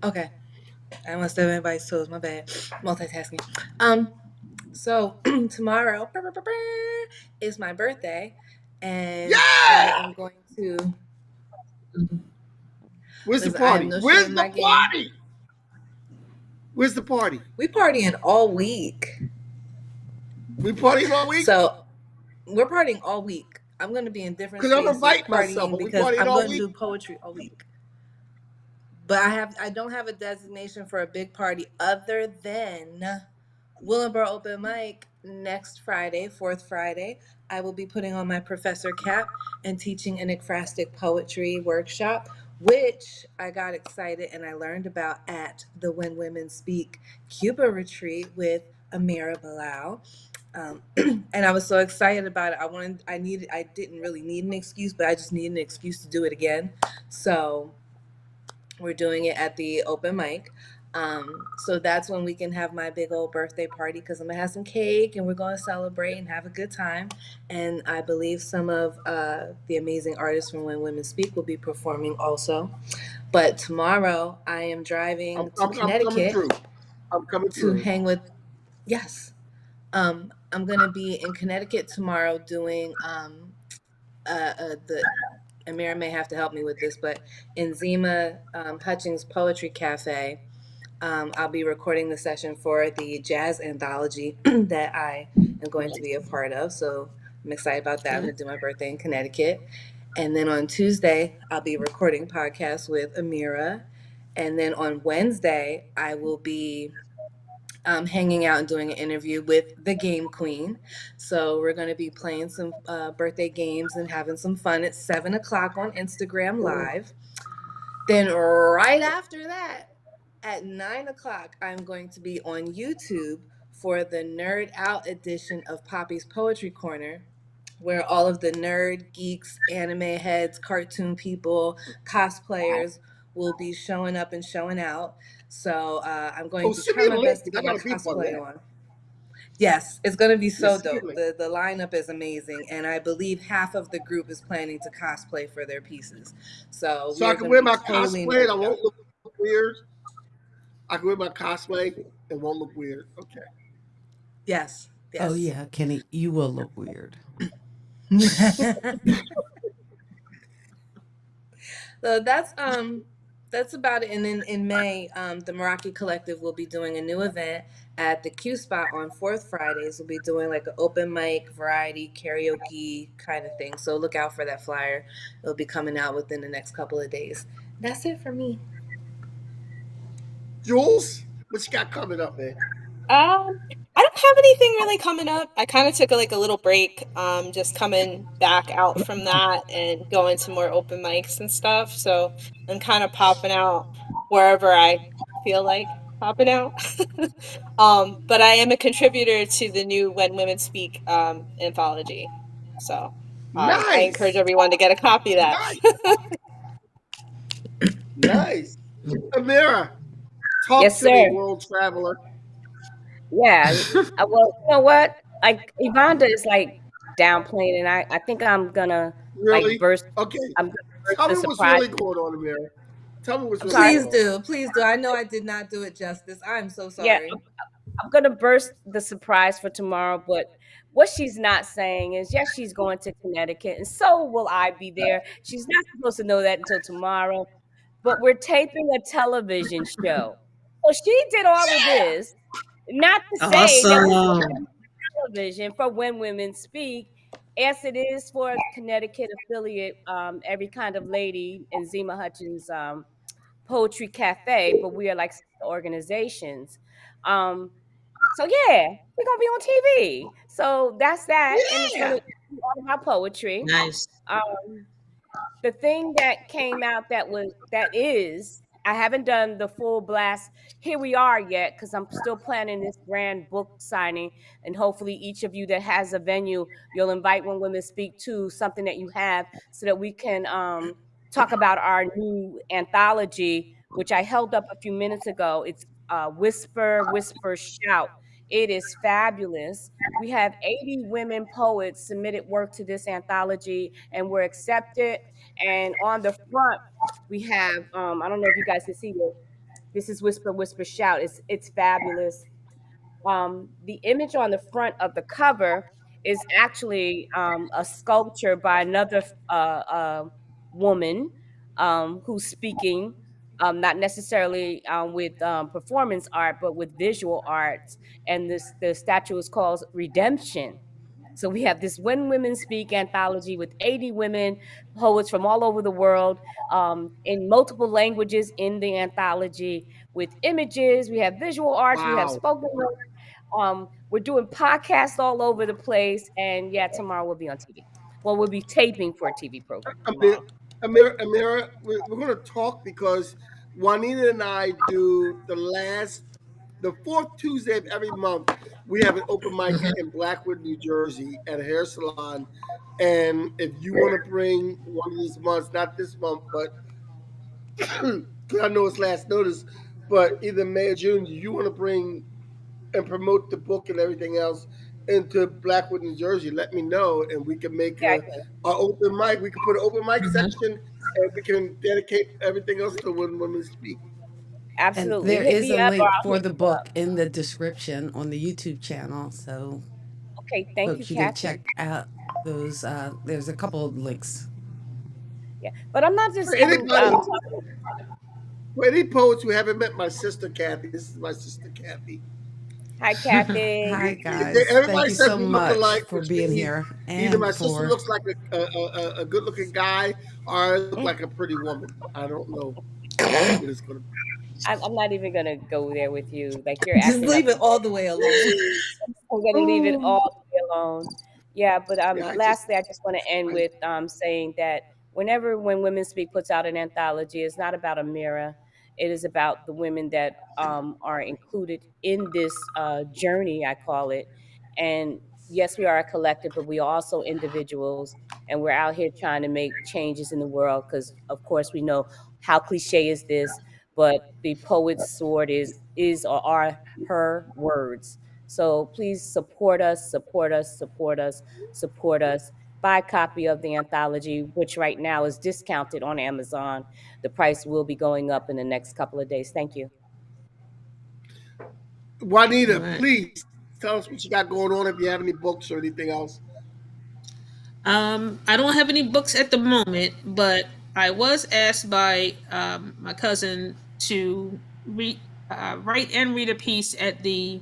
Okay. I don't want to step on anybody's toes. My bad. Multitasking. So tomorrow is my birthday, and I Yeah! am going to Where's the Listen, I have party? no shame Where's in the my game. party? Where's the party? We partying all week. We partying all week? So we're partying all week. I'm going to be in different Because I'm spaces inviting myself. partying Are we because partying I'm all going to week? do poetry all week. But I don't have a designation for a big party other than Willenboro Open Mic next Friday, fourth Friday. I will be putting on my professor cap and teaching an ekphrastic poetry workshop, which I got excited and I learned about at the When Women Speak Cuba retreat with Ameerah Bilal. And I was so excited about it. I didn't really need an excuse, but I just needed an excuse to do it again. So we're doing it at the open mic. So that's when we can have my big old birthday party because I'm gonna have some cake and we're gonna celebrate and have a good time. And I believe some of the amazing artists from When Women Speak will be performing also. But tomorrow I am driving to I'm coming Connecticut through. I'm coming to through. hang with. Yes, I'm gonna be in Connecticut tomorrow doing the Ameerah may have to help me with this, but in Zima Hutchings Poetry Cafe, I'll be recording the session for the jazz anthology that I am going to be a part of. So I'm excited about that. I'm going to do my birthday in Connecticut. And then on Tuesday, I'll be recording podcasts with Ameerah. And then on Wednesday, I will be hanging out and doing an interview with the Game Queen. So we're going to be playing some birthday games and having some fun at 7 o'clock on Instagram Live. Then right after that, at 9 o'clock, I'm going to be on YouTube for the Nerd Out edition of Poppy's Poetry Corner, where all of the nerd, geeks, anime heads, cartoon people, cosplayers will be showing up and showing out. So I'm going to send try me a my link. best to I get my gotta be part of cosplay that. on. Yes, it's going to be so Yes, send me a dope. link. The lineup is amazing, and I believe half of the group is planning to cosplay for their pieces. So So we I are can going wear to be my totally cosplay and I nerded won't out. look weird. I can wear my cosplay and won't look weird. Okay. Yes, Oh yes. yeah, Kenny, you will look weird. So that's about it. And then in May, the Meraki Collective will be doing a new event at the Q Spot on fourth Fridays. We'll be doing like an open mic, variety, karaoke kind of thing. So look out for that flyer. It'll be coming out within the next couple of days. That's it for me. Jules, what you got coming up, man? I don't have anything really coming up. I kind of took a little break, just coming back out from that and going to more open mics and stuff. So I'm kind of popping out wherever I feel like popping out. But I am a contributor to the new When Women Speak anthology. So I encourage Nice. everyone to get a copy of that. Nice. Nice. Ameerah, talk Yes, to me, sir. world traveler. Yeah. Well, you know what? Like Ivanda is like downplaying, and I think I'm gonna like Really? burst. Okay. I'm gonna burst Tell the me what's surprise. really going on, Ameerah. Tell me what's I'm really sorry. going Please on. do. Please do. I know I did not do it justice. I'm so Yeah, sorry. I'm gonna burst the surprise for tomorrow. But what she's not saying is, yes, she's going to Connecticut, and so will I be there. She's not supposed to know that until tomorrow. But we're taping a television show. So she did all of this, not to say that we're Awesome. television for When Women Speak, as it is for a Connecticut affiliate, every kind of lady in Zima Hutchins Poetry Cafe, but we are like sister organizations. Um, so yeah, we're gonna be on TV. So that's that, and it's Yeah. gonna be all about poetry. Nice. Um, the thing that came out that is I haven't done the full blast here we are yet because I'm still planning this grand book signing, and hopefully each of you that has a venue you'll invite When Women Speak to something that you have so that we can talk about our new anthology, which I held up a few minutes ago. It's Whisper Shout. It is fabulous. We have 80 women poets submitted work to this anthology and were accepted. And on the front, we have I don't know if you guys can see it. This is Whisper Shout. It's fabulous. The image on the front of the cover is actually a sculpture by another woman. who's speaking, not necessarily with performance art, but with visual arts. And the statue is called Redemption. So we have this When Women Speak anthology with 80 women poets from all over the world, in multiple languages in the anthology, with images. We have visual arts. We have Wow. spoken word. We're doing podcasts all over the place. And yeah, tomorrow we'll be on TV. Well, we'll be taping for a TV program Amir, tomorrow. Ameerah, we're going to talk because Juanita and I do the fourth Tuesday of every month. We have an open mic in Blackwood, New Jersey, at a hair salon. And if you want to bring one of these months, not this month, but because I know it's last notice, but either May or June, you want to bring and promote the book and everything else into Blackwood, New Jersey, let me know, and we can make Yeah, a open mic. We can put an open mic section, and we can dedicate everything else to When Women Speak. And absolutely. there Hit is me a up or link I'll for hit the you up. book in the description on the YouTube channel. So, Okay, thank you, folks, you can Kathy. check out those. There's a couple of links. Yeah, but I'm not just For anybody, for any poets who haven't met my sister Kathy, this is my sister Kathy. Hi, Kathy. Hi, guys. Thank Everybody you says so we look much alike, for which being means here either and my sister for. looks like a good-looking guy, or I look like a pretty woman. I don't know what it's going to be. I'm not even gonna go there with you. Like you're Just acting up. leave it all the way alone. I'm gonna leave it all the way alone. Yeah, but Yeah, lastly, I just want to end with saying that when Women Speak puts out an anthology, it's not about Ameerah. It is about the women that are included in this journey, I call it. And yes, we are a collective, but we are also individuals, and we're out here trying to make changes in the world. Because of course, we know how cliche is this, but the poet's sword is or are her words. So please support us, support us, support us, support us. Buy a copy of the anthology, which right now is discounted on Amazon. The price will be going up in the next couple of days. Thank you. Juanita, Right. please tell us what you got going on. If you have any books or anything else. I don't have any books at the moment, but I was asked by my cousin to write and read a piece at the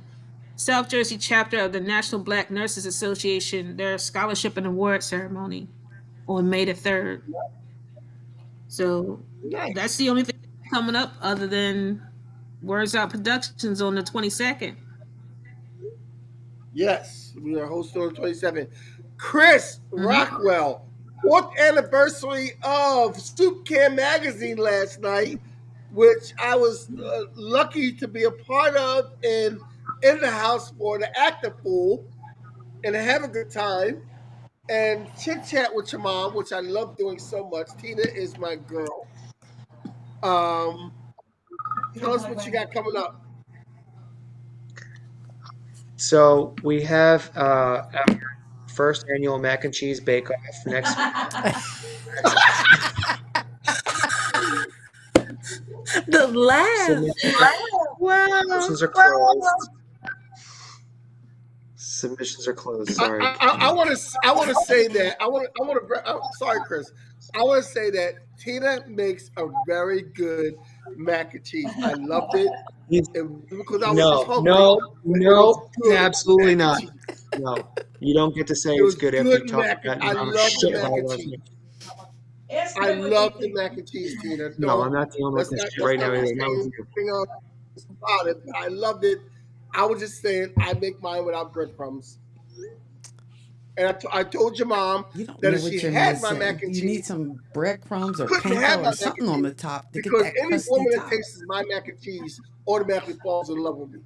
South Jersey chapter of the National Black Nurses Association, their scholarship and award ceremony on May the 3rd. So Nice. that's the only thing coming up other than Words Out Productions on the 22nd. Yes, we are hosting on the 27th. Chris Rockwell, fourth anniversary of Soup Can Magazine last night, which I was lucky to be a part of and in the house for to act a fool and have a good time and chit chat with your mom, which I love doing so much. Tina is my girl. Tell us what you got coming up. So we have our first annual mac and cheese bake off next The laugh. submissions are closed. Submissions are closed. Sorry. I want to say that I want to. I'm sorry, Chris. I want to say that Tina makes a very good mac and cheese. I loved it. He's- Because I was just No, hungry. no, But it was no, good absolutely mac and not. cheese. No, you don't get to say It it's was good after good you talk mac and about I how much love the shit mac I and love. cheese. I love the mac and cheese, Tina. No, I'm not dealing with Let's this not shit right now. say Either. Not with you. anything else about it. But I loved it. I was just saying I make mine without breadcrumbs. And I told your mom You don't that know if she what you're had my mac missing. and You need cheese, some breadcrumbs or couldn't have panko my or mac and something on the cheese top to get because that any crusty woman that top. tastes my mac and cheese automatically falls in love with me.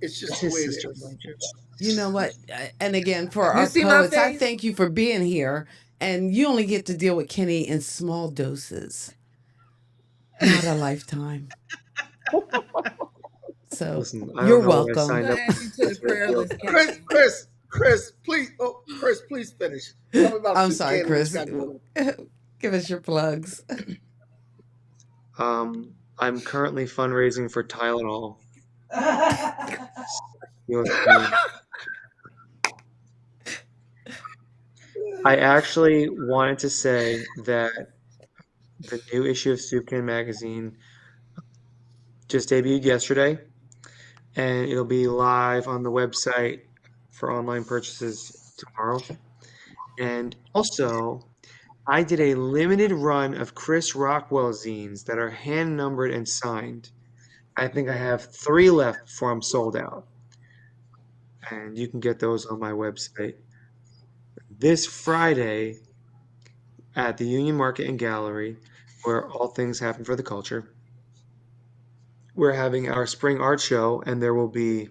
It's It's just the his way it sister, is. mind you. You know what? And again, for You our see my poets, I face? thank you for being here. And you only get to deal with Kenny in small doses, not a lifetime. So Listen, I you're don't know what I I'm welcome. signed gonna up add you to the for. prayer list, Chris, Kathy. Chris, please finish. Tell me about I'm Soup sorry, Can and what you Chris. got going Give us your plugs. I'm currently fundraising for Tylenol. You with me. I actually wanted to say that The new issue of Soup Can Magazine just debuted yesterday, and it'll be live on the website for online purchases tomorrow. And also, I did a limited run of Chris Rockwell zines that are hand numbered and signed. I think I have 3 left before I'm sold out, and you can get those on my website. This Friday at the Union Market and Gallery, where all things happen for the culture, we're having our spring art show, and there will be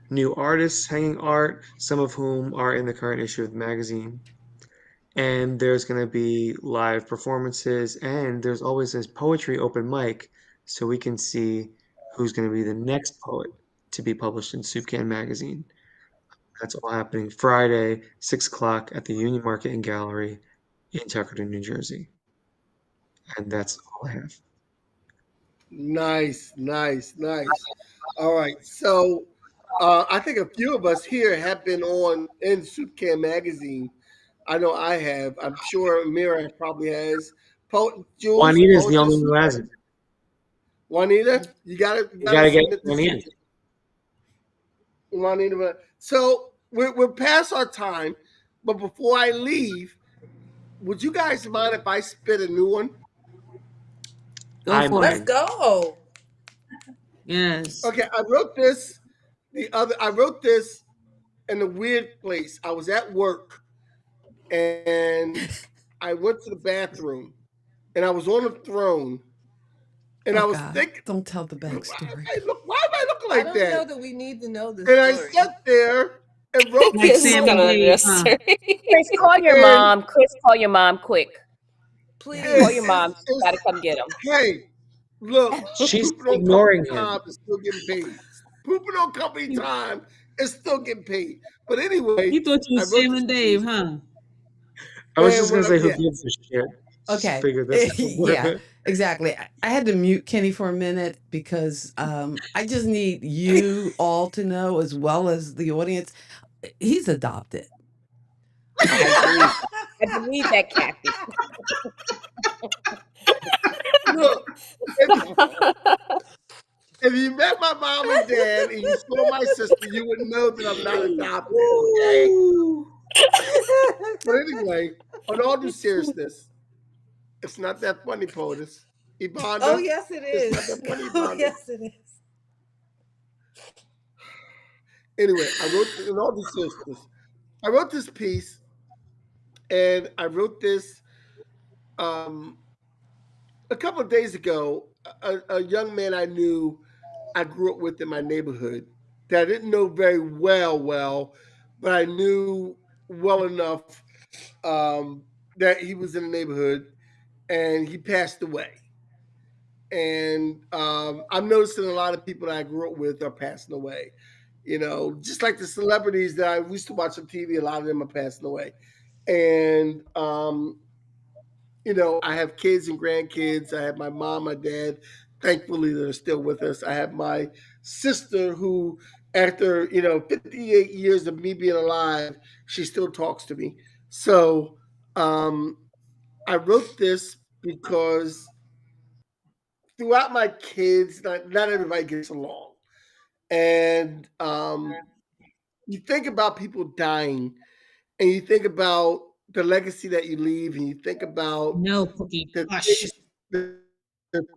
new artists hanging art, some of whom are in the current issue of the magazine. And there's going to be live performances, and there's always this poetry open mic, so we can see who's going to be the next poet to be published in Soup Can Magazine. That's all happening Friday, 6 o'clock at the Union Market and Gallery in Tuckerton, New Jersey. And that's all I have. Nice, nice, nice. All right. So I think a few of us here have been on in Soup Can Magazine. I know I have. I'm sure Ameerah probably has. Jules, Juanita's the only Poetess, one who hasn't. Juanita, you You gotta gotta get submit this. Juanita. Juanita. So we're past our time, but before I leave, would you guys mind if I spit a new one? Go for Let's it. go. Yes. Okay, I wrote this in a weird place. I was at work and I went to the bathroom and I was on a throne and I was God, thinking, don't tell the backstory. why am I looking I like don't that? know that we need to know the And I story. sat there and wrote Like This this is Sam kind and of Dave, huh? unnecessary. Chris, call your And- mom. Chris, call your mom quick. Please. Call your mom. She gotta come get him. Hey, look, She's pooping on ignoring company him. time is still getting paid. Pooping on company time is still getting paid. But anyway, You thought you I was wrote Sam this and Dave, piece. huh? I was Man, just gonna what say, up, who yeah. gives a shit? Just Okay. figured this out. Yeah, exactly. I had to mute Kenny for a minute because I just need you all to know, as well as the audience, he's adopted. I believe that, Kathy. Look, if you met my mom and dad and you saw my sister, you would know that I'm not adopted. Okay. But anyway, on all due seriousness, it's not that funny, Poetess. Ibanda. Oh, yes, it It's is. not that funny, Oh, Ibanda. yes, it is. Anyway, I wrote in all due seriousness, I wrote this piece, and I wrote this a couple of days ago. A young man I knew, I grew up with in my neighborhood that I didn't know very well, but I knew well enough that he was in the neighborhood, and he passed away. And I'm noticing a lot of people that I grew up with are passing away. You know, just like the celebrities that I used to watch on TV, a lot of them are passing away. And you know, I have kids and grandkids. I have my mom, my dad. Thankfully, they're still with us. I have my sister who, after 58 years of me being alive, she still talks to me. So I wrote this because throughout my kids, not everybody gets along, and you think about people dying, and you think about the legacy that you leave, and you think about No, Cookie. the Hush. the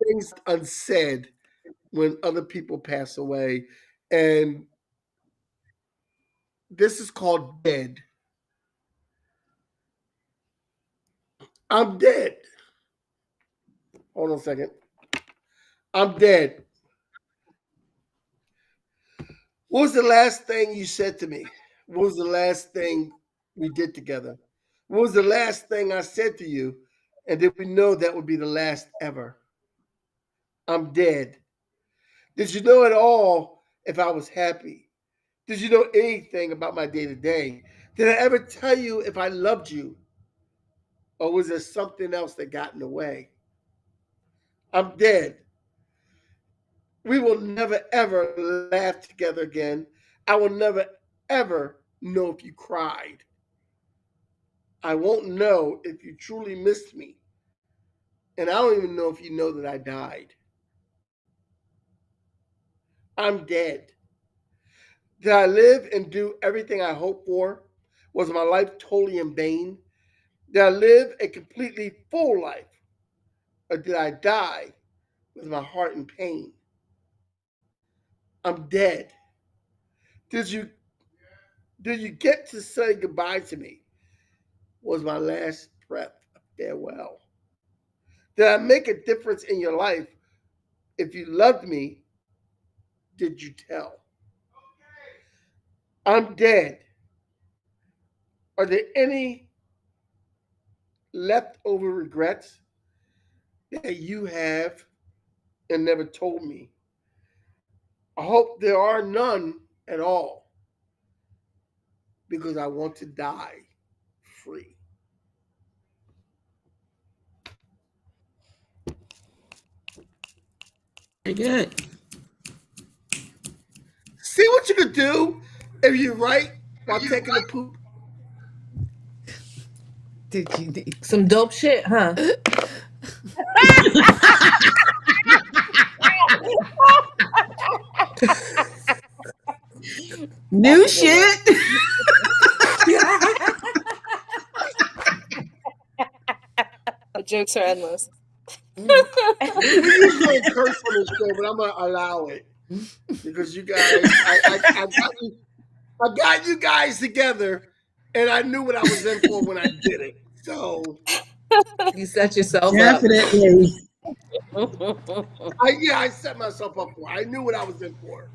things unsaid when other people pass away. And this is called Dead. I'm dead. Hold on a second. I'm dead. What was the last thing you said to me? What was the last thing we did together? What was the last thing I said to you? And did we know that would be the last ever? I'm dead. Did you know at all if I was happy? Did you know anything about my day to day? Did I ever tell you if I loved you? Or was there something else that got in the way? I'm dead. We will never ever laugh together again. I will never ever know if you cried. I won't know if you truly missed me. And I don't even know if you know that I died. I'm dead. Did I live and do everything I hoped for? Was my life totally in vain? Did I live a completely full life? Or did I die with my heart in pain? I'm dead. Did you did you get to say goodbye to me? Was my last breath a farewell? Did I make a difference in your life? If you loved me, did you tell? I'm dead. Are there any leftover regrets that you have and never told me? I hope there are none at all because I want to die free. Very good. See what you could do if you write while taking a poop. Did you need Some dope shit, huh? new shit? The jokes are endless. We usually don't curse on this show, but I'm gonna allow it because you guys, I got you guys together, and I knew what I was in for when I did it. So You set yourself up. Definitely. I set myself up for it. I knew what I was in for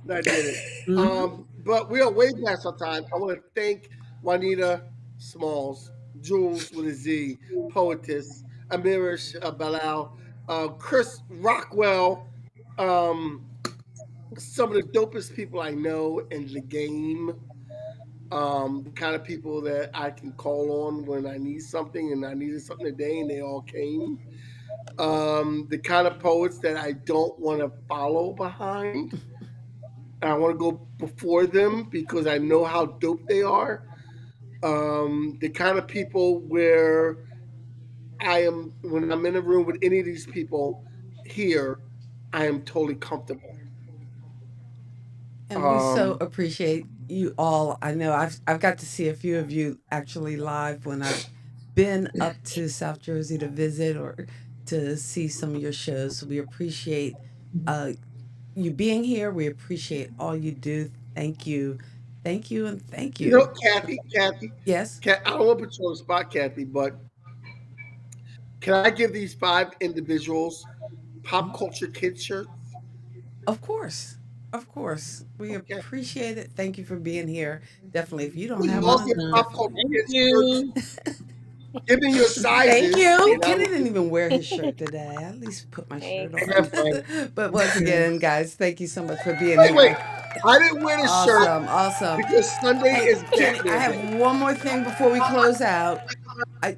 when I did it. Mhm. But we are way past our time. I want to thank Juanita Smalls, Jules with a Z, Poetess, Ameerah Shabazz-Bilal, Chris Rockwell, um, some of the dopest people I know in the game. The kind of people that I can call on when I need something, and I needed something today, and they all came. The kind of poets that I don't want to follow behind. I want to go before them because I know how dope they are. The kind of people where I am when I'm in a room with any of these people here, I am totally comfortable. And we so Um, appreciate you all. I know I've got to see a few of you actually live when I've been up to South Jersey to visit or to see some of your shows. So we appreciate uh, you being here. We appreciate all you do. Thank you, and thank you know, you. Yes, I don't want to put you on the spot, Kathy, but can I give these five individuals pop culture kid shirts? of course, of course. We Okay. appreciate it. Thank you for being here. Definitely, if you don't We have all one, get Awesome. pop culture Thank kid shirts. you. Give me your Thank sizes, you. See, and I Kenny will didn't even wear his shirt today. I at least put my shirt Thanks. on. have fun. But once again, guys, thank you so much for being Wait. here. I didn't wear the shirt Awesome, awesome. because Sunday Hey, is Kenny, I Batman have Day. one more thing before we close out. I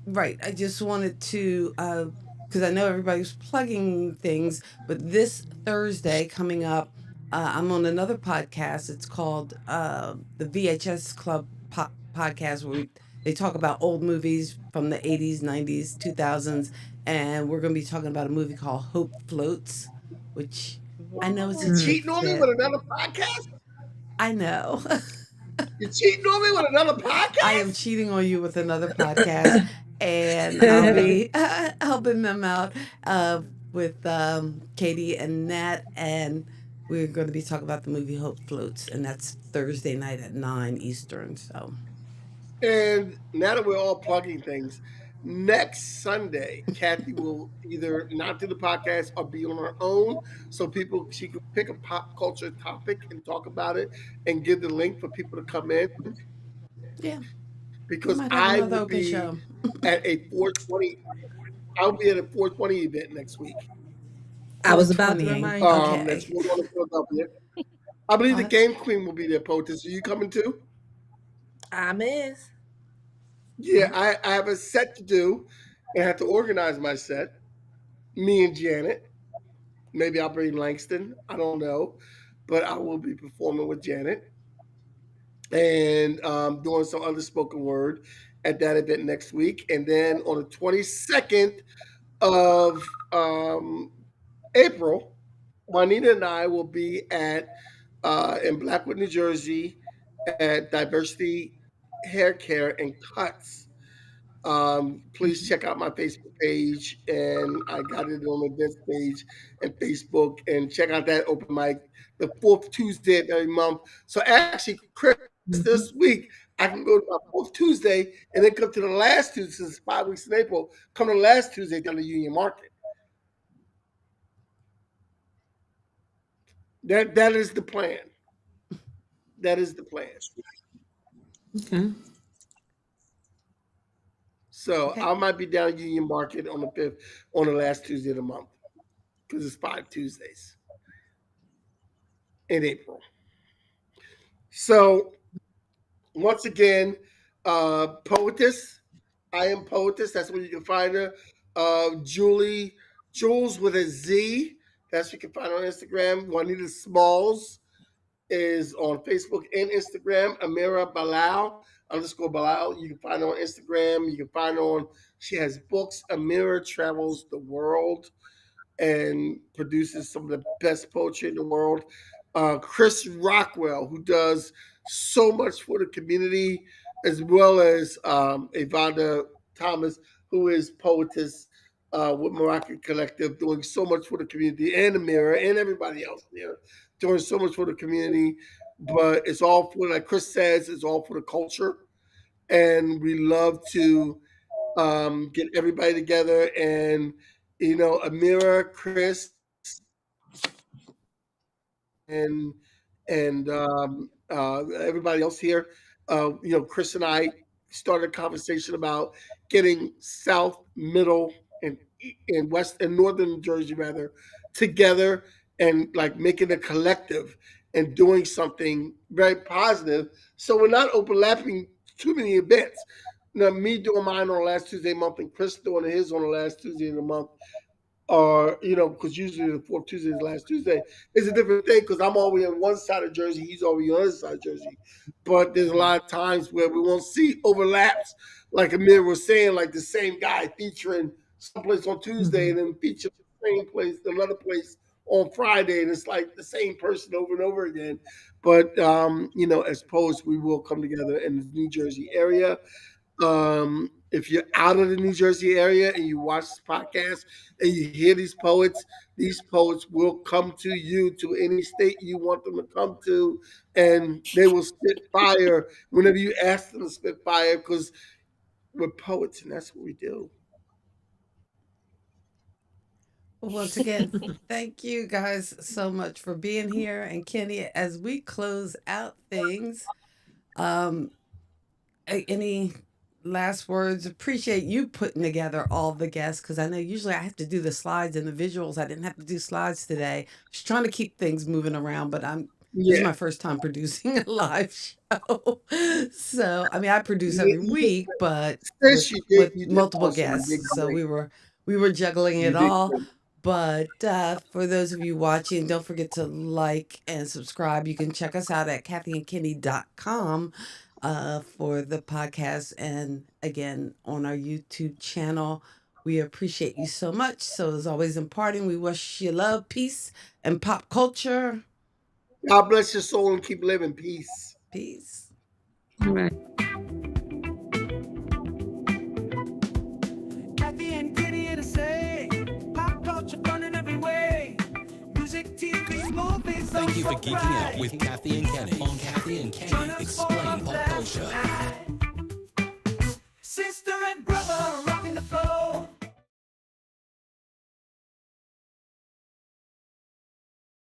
Right. I just wanted to, because I know everybody's plugging things, but this Thursday coming up, I'm on another podcast. It's called the VHS Club podcast, where they talk about old movies from the 80s, 90s, 2000s. And we're going to be talking about a movie called Hope Floats, which I know it's a You chick cheating on me flick. with another podcast? I know. You cheating on me with another I am podcast? cheating on you with another podcast, and I'll be helping them out with Katie and Nat, and we're going to be talking about the movie Hope Floats, and that's Thursday night at 9 Eastern. So, And now that we're all plugging things, next Sunday, Kathy will either not do the podcast or be on her own, so she can pick a pop culture topic and talk about it, and give the link for people to come in. yeah, we Because might have I another will open be show. at a 420. I'll be at a 420 event next week. I was about to 420. remind you. That's Okay. going on in Philadelphia. I believe the Uh, Game Queen will be there, POTUS. Are you coming too? I miss. Yeah, I have a set to do and have to organize my set. Me and Janet. Maybe I'll bring Langston. I don't know. But I will be performing with Janet and doing some other spoken word at that event next week. And then on the 22nd, of April, Juanita and I will be at in Blackwood, New Jersey, at Diversity Hair Care and Cuts. Please check out my Facebook page, and I got it on the events page and Facebook, and check out that open mic the fourth Tuesday of every month. So actually, Chris, this week I can go to my fourth Tuesday and then come to the last Tuesday, since it's 5 weeks in April, come to the last Tuesday down the Union Market. That is the plan. That is the plan. Okay. So Okay. I might be down at Union Market on the 5th, on the last Tuesday of the month, because it's 5 Tuesdays in April. So once again, Impoetyss, I am Impoetyss. That's where you can find her. Jules with a Z. That's what you can find on Instagram. Juanita Smalls is on Facebook and Instagram. Ameerah Bilal _Bilal. You can find her on Instagram. You can find her on. She has books. Ameerah travels the world and produces some of the best poetry in the world. Chris Rockwell, who does so much for the community, as well as Ivana Thomas, who is Impoetyss with Moroccan Collective, doing so much for the community, and Ameerah and everybody else there, doing so much for the community. But it's all for, like Chris says, it's all for the culture. And we love to get everybody together. And, you know, Ameerah, Chris, and everybody else here. You know, Chris and I started a conversation about getting South, Middle, and West and Northern New Jersey rather together, and like making a collective and doing something very positive. So we're not overlapping too many events. Now, me doing mine on the last Tuesday of the month and Chris doing his on the last Tuesday of the month, or, you know, because usually the fourth Tuesday is the last Tuesday, is a different thing, because I'm always on one side of Jersey, he's always on the other side of Jersey. But there's a lot of times where we won't see overlaps, like Ameerah was saying, like the same guy featuring someplace on Tuesday and then feature the same place, another place on Friday, and it's like the same person over and over again. But, you know, as opposed, we will come together in the New Jersey area. If you're out of the New Jersey area and you watch this podcast and you hear these poets will come to you, to any state you want them to come to, and they will spit fire whenever you ask them to spit fire, because we're poets and that's what we do. Well, once again, thank you guys so much for being here. And Kenny, as we close out things, any last words? Appreciate you putting together all the guests, because I know usually I have to do the slides and the visuals. I didn't have to do slides today. Just trying to keep things moving around, but this is my first time producing a live show. So, I mean, I produce every week, but with multiple guests. So we were juggling it all. But for those of you watching, don't forget to like and subscribe. You can check us out at kathyandkenny.com for the podcast, and again on our YouTube channel. We appreciate you so much. So as always, in parting, we wish you love, peace, and pop culture. God bless your soul and keep living. Peace. Peace. All right. Kathy and Kenny here to say, pop culture fun in every way. Music, TV, movies. Thank you for geeking out with Kathy and Kenny on Kathy and Kenny Explain Pop Culture. Sister and brother rocking the floor.